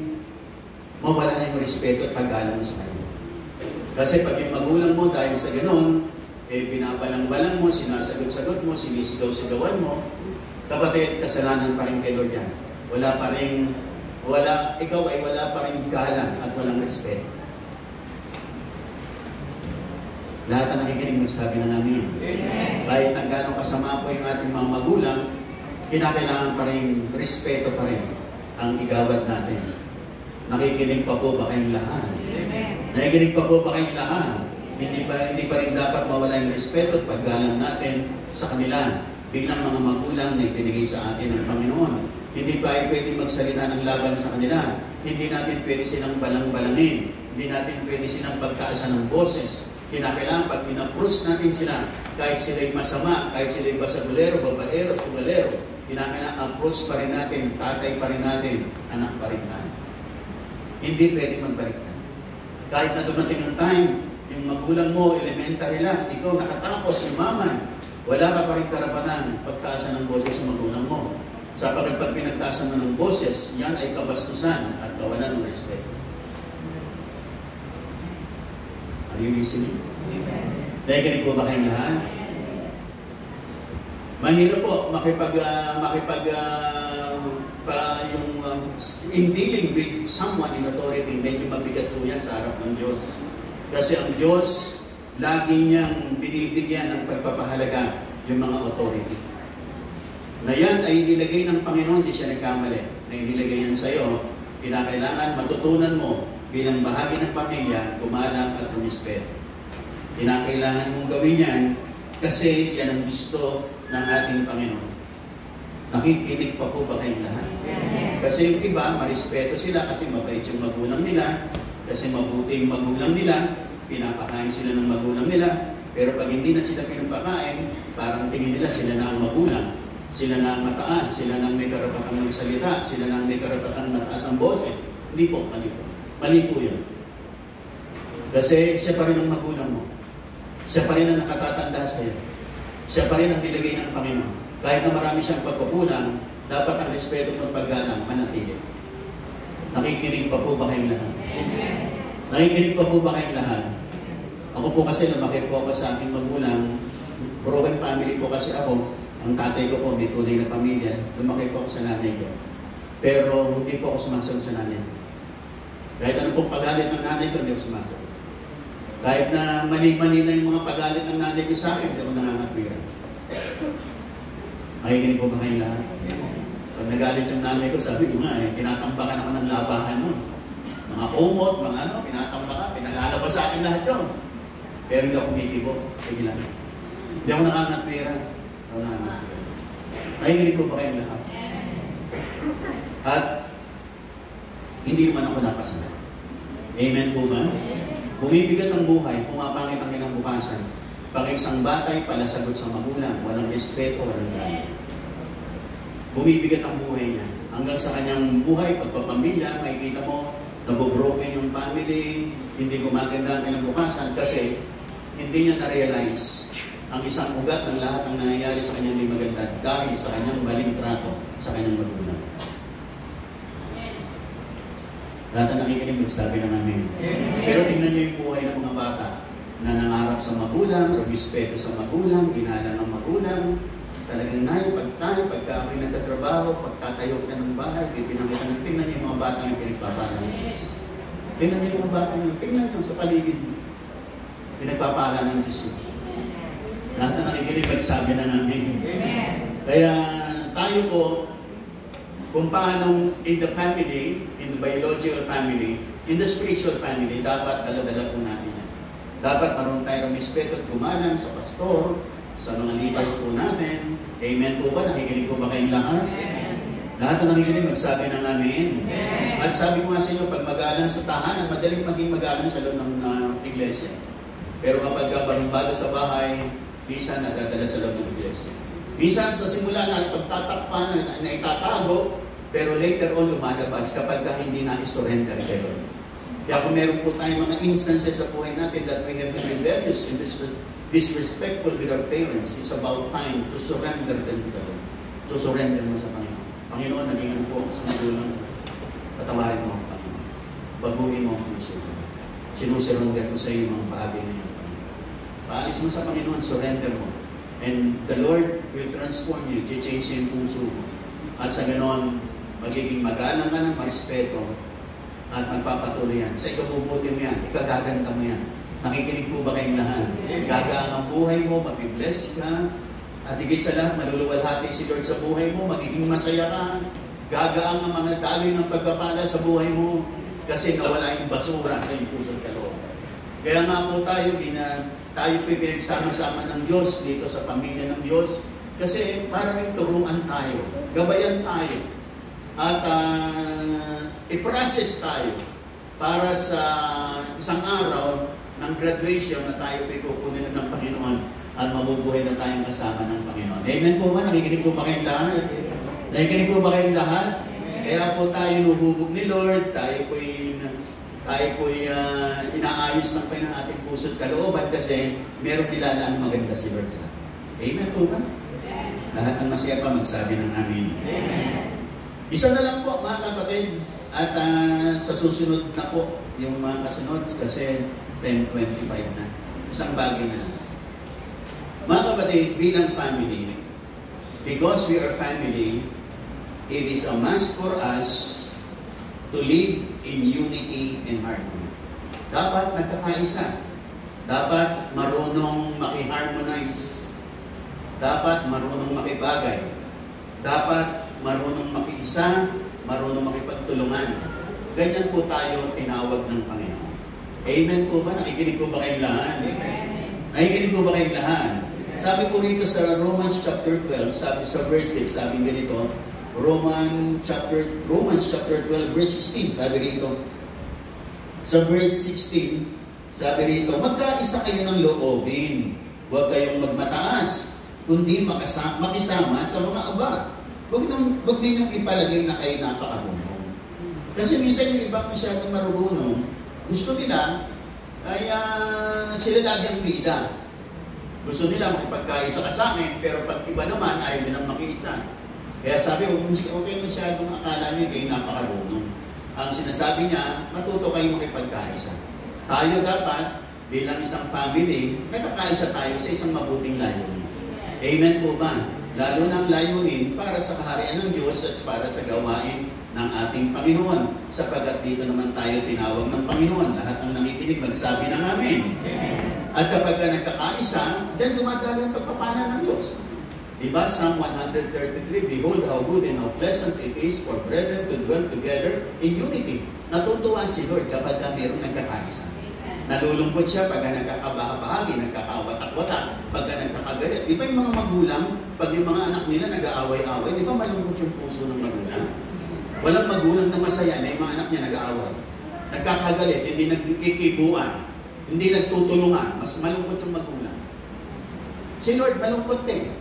S1: mawala yung respeto at paggalang mo sa kanya. Kasi pag yung magulang mo dahil sa ganoon, binabalang-balang mo, sinasagot-sagot mo, sinisigaw-sigawan mo, kapatid, kasalanan pa rin kay Lord yan. Ikaw ay wala pa rin galang at walang respeto. Lahat na nakikinig magsabi na namin. Kahit na gano'ng kasama po yung ating mga magulang, kinakailangan pa rin, respeto pa rin ang igawad natin. Nakikinig pa po ba kayong lahat? Nakikinig pa po ba kayong lahat? Hindi pa rin dapat mawala yung respeto at paggalang natin sa kanila bilang mga magulang na ibinigay sa atin ng Panginoon. Hindi pa ay pwede magsalita ng laban sa kanila. Hindi natin pwede silang balang-balangin. Hindi natin pwede silang pagtaasan ng boses. Kinakailangan pag in-approach natin sila, kahit sila'y masama, kahit sila'y basagulero, babaero, sugalero, kinakailangan approach pa rin natin, tatay pa rin natin, anak pa rin natin. Hindi pwede magbaliktad. Kahit na dumating yung time, yung magulang mo, elementary lang, ikaw nakatapos, umaman, wala ka pa rin karapatan pagtaasan ng boses sa magulang mo. Sapagkat pag pinagtaasan mo ng boses, yan ay kabastusan at kawalan ng respeto. Are you listening? Nakikinig po ba kayong lahat? Mahirap po in dealing with someone in authority, medyo mabigat po yan sa harap ng Diyos. Kasi ang Diyos, lagi niyang binibigyan ng pagpapahalaga yung mga authority. Na yan ay inilagay ng Panginoon, di siya nagkamali. Na inilagay yan sa iyo, kinakailangan matutunan mo bilang bahagi ng pamilya, gumalang at rumispeto. Kinakailangan mong gawin yan kasi yan ang gusto ng ating Panginoon. Nakikinig pa po ba kayong lahat? Kasi yung iba, marespeto sila kasi mabait yung magulang nila, kasi mabuti yung magulang nila, pinapakain sila ng magulang nila, pero pag hindi na sila pinapakain, parang tingin nila sila na ang magulang, sila na ang mataas, sila na ang may karapatang magsalita, sila na ang may karapatang mataas ang boses. Hindi po, mali po. Mali po yun. Kasi siya pa rin ang magulang mo. Siya pa rin ang nakatatanda sa iyo. Siya pa rin ang nilagay ng Panginoon. Kahit na marami siyang pagkukulang, dapat ang respeto ng paggalang manatili. Nakikinig pa po ba kayong lahat? Nakikinig pa po ba kayong lahat? Ako po kasi lumaki po ako sa aking magulang. Broken family po kasi ako. Ang tatay ko po may tunay na pamilya. Lumaki po ako sa nanay ko. Pero hindi po ako sumasagot sa nanay ko. Kahit ano pong pagalit ng nanay ko, hindi ako sumasagot. Kahit na mali-mali na yung mga pagalit ng nanay ko sa akin, hindi ako nangangatwiran. Makikinig po ba kayong lahat? Pag nagalit yung nanay ko, sabi ko nga, tinatambakan ako ng labahan nun. Mga kumot, mga ano, tinatambakan, pinalalabas sa akin lahat yun. Pero hindi ako kumikibo. Sige lang. Hindi ako nangangatwiran. Makikinig po ba kayong lahat? At hindi naman ako napasama. Amen po ba? Bumibigat ang buhay, pumapangit ang kinabukasan. Pag isang batay, palasagot sa magulang, walang respeto, walang galang. Bumibigat ang buhay niya. Hanggang sa kanyang buhay, pagpapamilya, makikita mo, nabobroken yung family, hindi gumaganda ang kinabukasan kasi hindi niya na-realize ang isang ugat ng lahat ng nangyayari sa kanyang hindi maganda dahil sa kanyang maling trato sa kanyang magulang. Lahat ang nakikinig magsabi ng amin. Pero tingnan niyo yung buhay ng mga bata na nangarap sa magulang, rumispeto sa magulang, ginala ng magulang. Talagang pagka ako'y nagtatrabaho, pagtatayo kita ng bahay, pipinang kita ng tingnan niyo yung mga bata yung pinagpapala ng Diyos. Tingnan niyo yung mga bata yung tingnan niyo sa paligid mo. Pinagpapala ng Diyos yun. Lahat na nakikinig magsabi ng amin. Kaya tayo po, kung paano in the family, in the biological family, in the spiritual family, dapat dala-dala po natin yan. Dapat marunong tayo rumispeto at gumalang sa pastor, sa mga leaders po natin. Amen po ba? Nakikinig po ba kayong lahat? Lahat na nakikinig, magsabi ng amen. At sabi ko nga sa inyo, pag magalang sa tahanan, madaling maging magalang sa loob ng iglesia. Pero kapag barumbado sa bahay, minsan nadadala sa loob ng iglesia. Minsan sa simula na pagtatakpan, na itatago, pero later on lumalabas kapag hindi na isurrender kay Lord. Kaya kung meron po tayong mga instances sa buhay natin that we have been rebellious and disrespectful with our parents, it's about time to surrender them to the Lord. So surrender mo sa Panginoon. Panginoon, naging ano po sa magulang, patawarin mo ang Panginoon. Baguhin mo ang puso. Sinusurrender ko sa iyo mga bahagi na yun. Paalis mo sa Panginoon, surrender mo. And the Lord will transform you, change yung puso mo. At sa ganon, magiging magalang ka ng marespeto at magpapatuloy yan. Sa ikabubuti mo yan, ikagaganda mo yan. Nakikinig po ba kayong lahat? Gagaan ang buhay mo, mabibless ka, at higit sa lahat, maluluwalhati si Lord sa buhay mo, magiging masaya ka, gagaan ang mga daloy ng pagpapala sa buhay mo, kasi nawala yung basura sa iyong puso at kalooban. Kaya nga po tayo pinagsama-sama ng Diyos dito sa pamilya ng Diyos, kasi parang turuan tayo, gabayan tayo, at i-process tayo para sa isang araw ng graduation na tayo kukunin ng Panginoon at mabubuhay na tayong kasama ng Panginoon. Amen po ba? Nakikinig po ba kayong lahat? Nakikinig po ba kayong lahat? Kaya po tayo nuhubog ni Lord, tayo po'y inaayos ng Panginoon ating puso at kalooban kasi meron nilalaan maganda si Lord sa atin. Amen po ba? Lahat ng masaya pa magsabi ng amin. Isa na lang po mga kapatid at sa susunod na po yung mga kasunod kasi 10:25 na. Isang bagay na lang. Mga kapatid, bilang family, because we are family, it is a must for us to live in unity and harmony. Dapat nagkakaisa. Dapat marunong maki-harmonize. Dapat marunong makibagay. Dapat marunong makiisa, marunong makipagtulungan. Ganyan po tayo tinawag ng Panginoon. Amen po ba? Nakikinig po ba kayong lahat? Nakikinig po ba kayong lahat? Sabi po rito sa Romans chapter 12, sabi sa verse 6, sabi ganito, Romans chapter 12, verse 16, sabi rito, sa verse 16, sabi rito, magkaisa kayo ng loobin, huwag kayong magmataas, kundi makisama sa mga aba. Huwag ninyong ipalagay na kayo napakabunong. Kasi minsan yung iba masyadong marunong, gusto nila ay sila lagi ang bida. Gusto nila makipagkaisa ka sa amin, pero pag iba naman, ayaw nilang makiisa. Kaya sabi, okay masyadong akala niyo kayo napakarunong. Ang sinasabi niya, matuto kayo makipagkaisa. Tayo dapat, bilang isang family, nagkakaisa tayo sa isang mabuting layunin. Amen po ba? Lalo ng layunin para sa kaharian ng Diyos at para sa gawain ng ating Panginoon. Sapagat dito naman tayo tinawag ng Panginoon. Lahat ng nakikinig, magsabi ng amen. At kapag nagkakaisa, dyan dumadalo ang pagpapala ng Diyos. Diba? Psalm 133, Behold how good and how pleasant it is for brethren to dwell together in unity. Natutuwa si Lord kapag mayroong nagkakaisa. Nalulungkot siya pag nagkakabahabahagi, nagkakawatak-watak, pag nagkakagalit. Di ba yung mga magulang, pag yung mga anak nila nag-aaway-away, di ba malungkot yung puso ng magulang? Walang magulang na masaya na yung mga anak niya nag-aaway. Nagkakagalit, hindi nagkikibuan, hindi nagtutulungan, mas malungkot yung magulang. Si Lord malungkot din.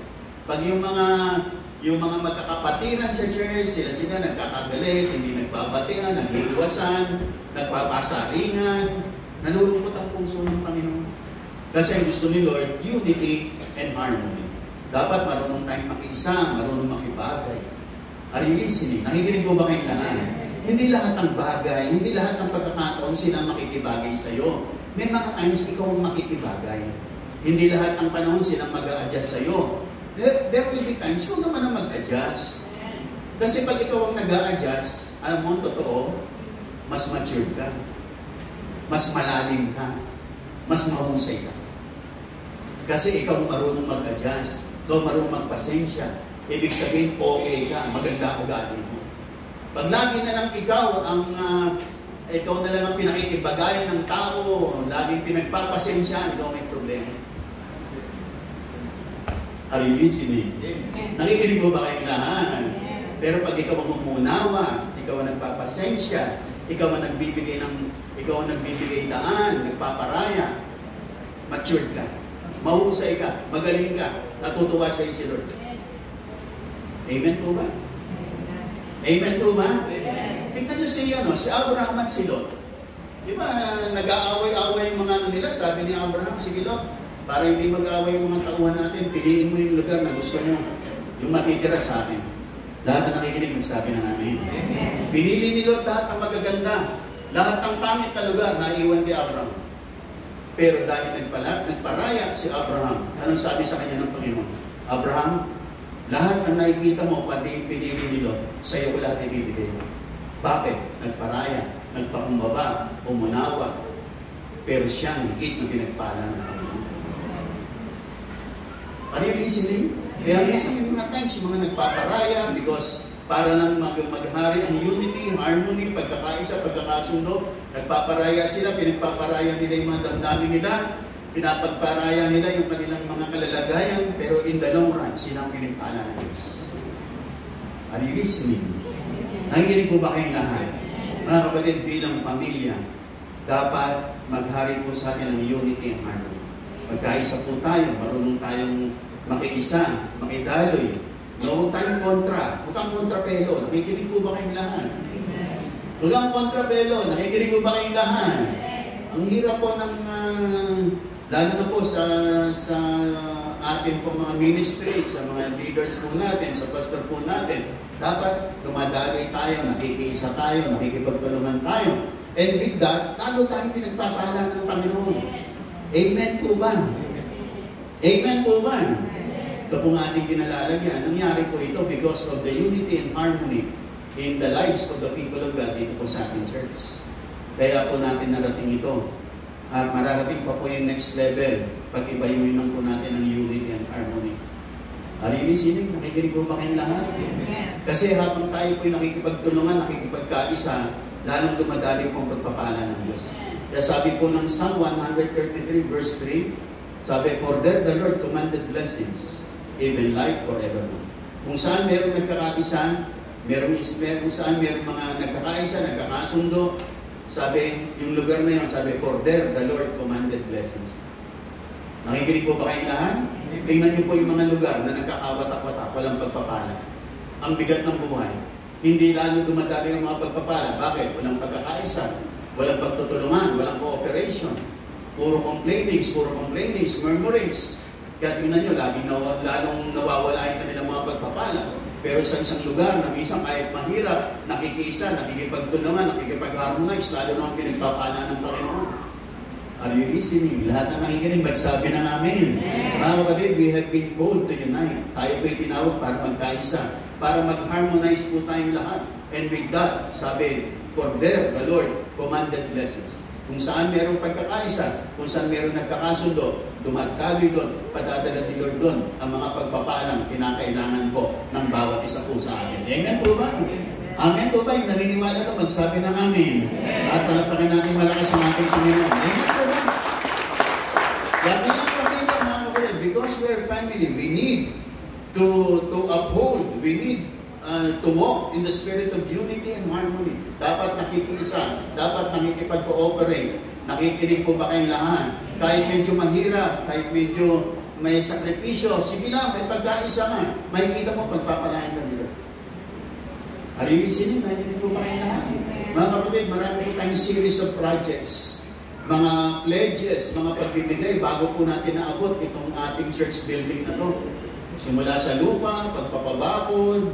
S1: Pag yung mga magkakapatiran sa church, sila nagkakagalit, hindi nagbabatian, nag-iiwasan, nagpapasaringan, nalulungkot ang puso ng Panginoon. Kasi gusto ni Lord, unity and harmony. Dapat marunong tayong makiisa, marunong makibagay. Are you listening? Nakikinig mo ba kayong lahat? Hindi lahat ng bagay, hindi lahat ng pagkakataon sila makikibagay sa'yo. May mga times ikaw ang makikibagay. Hindi lahat ng panahon silang mag-a-adjust sa'yo. There will be times kung naman ang mag-adjust. Kasi pag ikaw ang nag-a-adjust, alam mo, totoo, mas matured ka. Mas malalim ka. Mas mahusay ka. Kasi ikaw marunong mag-adjust. Ikaw marunong magpasensya. Ibig sabihin, okay ka. Maganda ugali mo. Pag lagi na lang ikaw na lang ang pinakikibagayan ng tao, laging pinagpapasensya, ikaw may problema. Are you listening? Nakikinig mo ba kayong lahat? Pero pag ikaw ang umunawa, ikaw ang nagpapasensya, ikaw ang nagbibigay daan, nagpaparaya, matured ka, mahusay ka, magaling ka, natutuwa sa iyo si Lord. Amen po ba? Amen po ba? Tingnan niyo si Abraham at si Lot. Di ba, nag-aaway-aaway yung mga nila, sabi ni Abraham, sige Lot, para hindi mag-aaway yung mga tauhan natin, piliin mo yung lugar na gusto nyo, yung matitira sa atin. Lahat na nakikinig, magsabi ng amin. Pinili ni Lot lahat ng magaganda, lahat ng pangit na lugar na iwan kay Abraham. Pero dahil nagparaya si Abraham, anong sabi sa kanya ng Panginoon? Abraham, lahat ng nakikita mo, pati yung pinili ni Lot, sa iyo ko lahat ibibigay. Bakit? Nagparaya, nagpakumbaba, umunawa. Pero siya ang higit na pinagpala ng Panginoon. Are you listening? Kaya minsan yung mga times, yung mga nagpaparaya, because para lang maghari ang unity, harmony, pagkakaisa, pagkakasundo, nagpaparaya sila, pinagpaparaya nila yung mga damdamin nila, pinapagparaya nila yung kanilang mga kalalagayan, pero in the long run, sila ang pinagpala ng Diyos. Are you listening? Nanginig po ba kayong lahat? Mga kapatid, bilang pamilya, dapat maghari po sa atin ang unity and harmony. Magkaisa po tayo, marunong tayong makiisa, makidaloy. Huwag tayong kontra. Huwag kang kontrapelo. Nakikinig po ba kayong lahat? Huwag kang kontrapelo. Nakikinig po ba kayong lahat? Ang hirap po ng, lalo na po sa atin po mga ministry, sa mga leaders po natin, sa pastor po natin, dapat dumadaloy tayo, nakikiisa tayo, nakikipagtulungan tayo. And with that, lalo tayong pinagpapala ng Panginoon. Amen po ba? Amen po ba? Ito pong ating kinalalagyan. Nangyari po ito because of the unity and harmony in the lives of the people of God dito po sa ating church. Kaya po natin narating ito. At mararating pa po yung next level pag ibayuhin lang po natin ang unity and harmony. Are you listening? Nakikinig po ba kayong lahat? Kasi habang tayo po yung nakikipagtulungan, nakikipagkaisa, lalong dumadali po ang pagpapala ng Diyos. Kaya sabi po ng Psalm 133 verse 3, sabi, for there the Lord commanded blessings, even life forevermore. Kung saan meron nagkakaisa, kung saan meron mga nagkakaisa, nagkakasundo, sabi, yung lugar na yun, sabi, for there the Lord commanded blessings. Nakikinig po ba kayong lahat? Tingnan niyo po yung mga lugar na nagkakawatak-watak, walang pagpapala. Ang bigat ng buhay. Hindi lalo dumadali yung mga pagpapala. Bakit? Walang pagkakaisa, walang pagtutulungan, walang cooperation. Puro complainings, murmurings. Kaya tingnan nyo, lalong nawawala yung kanilang mga pagpapala. Pero sa isang lugar na minsan kahit mahirap, nakikisa, nakikipagtulungan, nakikipag-harmonize, lalo naman pinagpapala ng Panginoon. Are you listening? Lahat na nakikinig, magsabi ng amin. Mga kapatid, we have been called to unite. Tayo po'y tinawag para magkaisa, para mag-harmonize po tayong lahat. And with that, sabi, for there, the Lord commanded blessings. Kung saan mayroong pagkakaisa, kung saan mayroong nagkakasundo, dumadaloy doon, padadala ni Lord doon ang mga pagpapalang kinakailangan po ng bawat isa po sa atin. Amen po ba? Amen po ba? Yung naniniwala na magsabi ng amin. At palapakin natin malakas ang ating Panginoon. Amen po ba? Kaya bilang pamilya, mga kapatid, because we are family, we need to uphold, we need to walk in the spirit of unity and harmony. Dapat nakikiisa, dapat nakikipag-cooperate. Nakikinig po ba kayong lahat? Kahit medyo mahirap, kahit medyo may sakripisyo, sige lang, may pagkaisa nga. Makikita mo, pagpapalain ka nila. Are you listening? Nakikinig po ba kayong lahat? Mga kapatid, marami po tayong series of projects, mga pledges, mga pagbibigay bago po natin naabot itong ating church building na to. Simula sa lupa, pagpapabakod,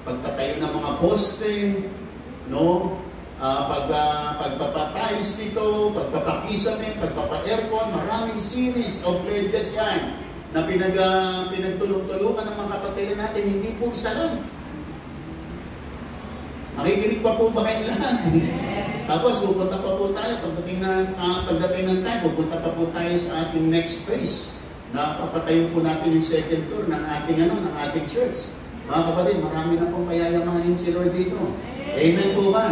S1: pagtatayo ng mga poste, no? Pagpapatiles nito, pagpapakisame, pagpapa-aircon, maraming series of pledges yan na pinagtulong-tulungan ng mga kapatiran natin, hindi po isa lang. Nakikinig pa po ba kayong lahat? Tapos pupunta pa po tayo, pagdating ng time, pupunta pa po tayo sa ating next phase na papatayo po natin yung second floor ng ating church. Mga kapatid, marami na pong payayamanin si Lord dito. Amen po ba?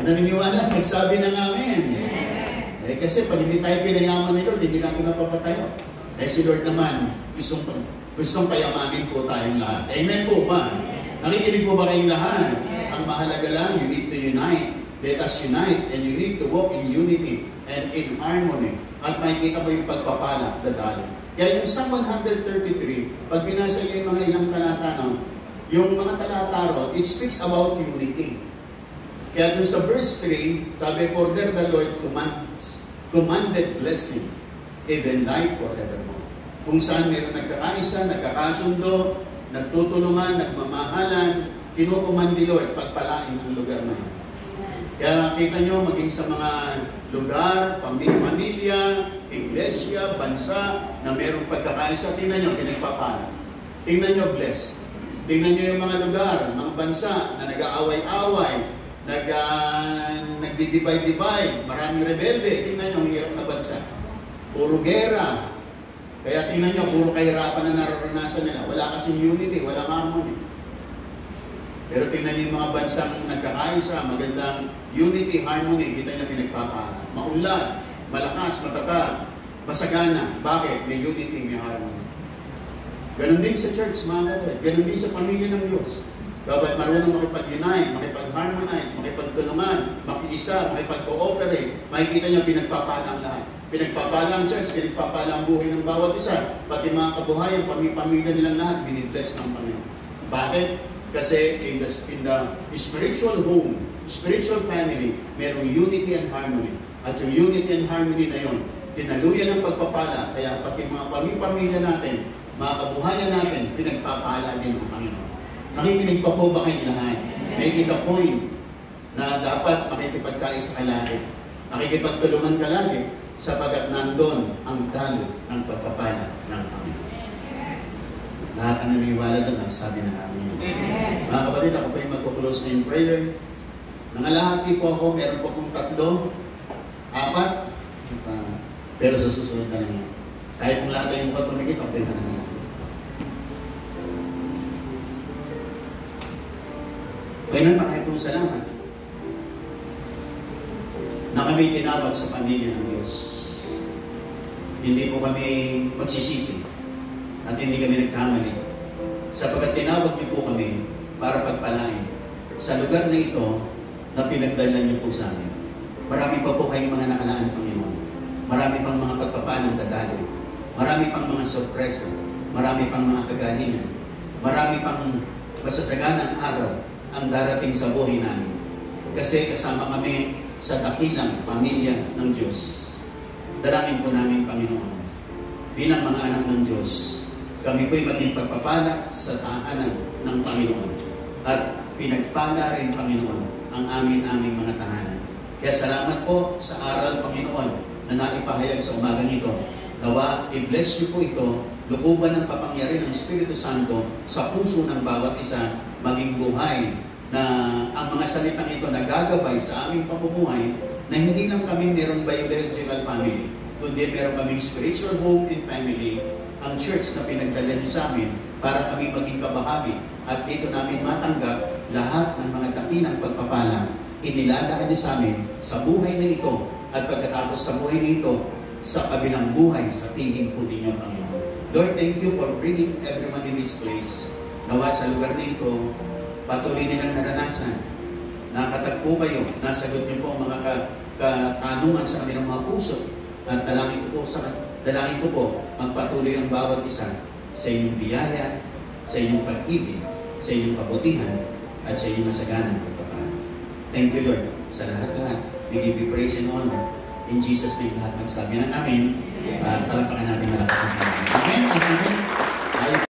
S1: Naniniwala, nagsabi na amen. Kasi pag hindi tayo pinayaman ni Lord, hindi natin napapatayo. Si Lord naman, Gustong payamanin po tayong lahat. Amen po ba? Nakikinig po ba kayong lahat? Ang mahalaga lang, you need to unite. Let us unite and you need to walk in unity and in harmony. At makikita mo yung pagpapala, dadalo. Kaya yung Psalm 133, pag binasa niyo yung mga ilang talata, no, yung mga talata ron, it speaks about unity. Kaya dun sa verse 3, sabi, for there the Lord commanded blessing, even life forevermore. Kung saan meron nagkakaisa, nagkakasundo, nagtutulungan, nagmamahalan, kinukumandi Lord, pagpalain ang lugar na yun. Kaya kita nyo, maging sa mga lugar, pamilya, iglesia, bansa, na mayroong pagkakaisa, tingnan nyo, pinagpapala. Tingnan nyo, blessed. Tingnan nyo yung mga lugar, mga bansa na nag-aaway-away, nagdi-divide-divide, maraming rebelde. Tingnan nyo, ang hirap na bansa. Puro gera. Kaya tingnan nyo, puro kahirapan na nararanasan nila. Wala kasing unity, walang harmony. Pero tingnan niyo yung mga bansang nagkakaisa, magandang unity, harmony, kita niyo pinagpapala. Maunlad, malakas, matatag, masagana. Bakit? May unity, may harmony. Ganon din sa church, mga kapatid. Ganon din sa pamilya ng Diyos. Dapat marunong makipag-unite, makipag-harmonize, makipagtulungan, makikisa, makipag-cooperate. Makikita niyo pinagpapala ang lahat. Pinagpapala ang church, pinagpapala ang buhay ng bawat isa. Pati mga kabuhayan, pamilya nilang lahat, binibless ng Panginoon. Bakit? Kasi in the spiritual home, spiritual family, merong unity and harmony. At yung unity and harmony na yun, dinaluyan ng pagpapala. Kaya pati mga pamilya natin, mga kabuhayan natin, pinagpapala din ng Panginoon. Nakikinig pa po ba kayong lahat? Make it a point na dapat makikipagkaisa ka lagi. Nakikipagtulungan ka lagi sapagat nandun ang dalo ng pagpapala ng Panginoon. Lahat ang naniwala doon ang sabi ng amin. Mga kapatid, ako pa yung magpo-close na in prayer. Nangalahati po ako, meron po pong 3, 4, pero sa susunod na lang yan. Kahit kung lahat ay mukhang pumigit, okay na naman. Kaya naman, maraming pong salamat na kami tinawag sa pamilya ng Diyos. Hindi po kami magsisisi at hindi kami nagkamali. Sapagkat tinawag niyo po kami para pagpalain sa lugar na ito na pinagdalan niyo po sa amin. Marami pa po kayong mga nakalaan, Panginoon. Marami pang mga pagpapalang dadaloy. Marami pang mga sorpresa. Marami pang mga kagalingan. Marami pang masasaganang araw ang darating sa buhay namin. Kasi kasama kami sa dakilang pamilya ng Diyos. Dalangin po namin, Panginoon, bilang mga anak ng Diyos, kami po'y maging pagpapala sa tahanan ng Panginoon. At pinagpala rin, Panginoon, ang aming mga tahanan. Kaya salamat po sa aral, Panginoon, na naipahayag sa umagang ito. Nawa, i-bless niyo po ito, lukuban ng kapangyarihan ng Espiritu Santo sa puso ng bawat isa, maging buhay na ang mga salitang ito nagagabay sa aming pamumuhay na hindi lang kami merong biological family, kundi meron kaming spiritual home and family, ang church na pinagdala niyo sa amin para kami maging kabahagi at dito namin matanggap lahat ng mga dakilang pagpapala inilalaan niyo sa amin sa buhay na ito at pagkatapos sa buhay na ito sa kabilang buhay sa piling po ninyo, Panginoon. Lord, thank you for bringing everyone in this place. Nawa sa lugar na ito, patuloy nilang naranasan. Nakatagpo kayo, nasagot niyo po ang mga katanungan sa kanilang mga puso. At dalangin ko po, magpatuloy ang bawat isa sa inyong biyaya, sa inyong pag-ibig, sa inyong kabutihan, at sa inyong masaganang pagpapala. Thank you, Lord, sa lahat-lahat. We give you praise and honor. In Jesus' name, lahat magsabi ng amen.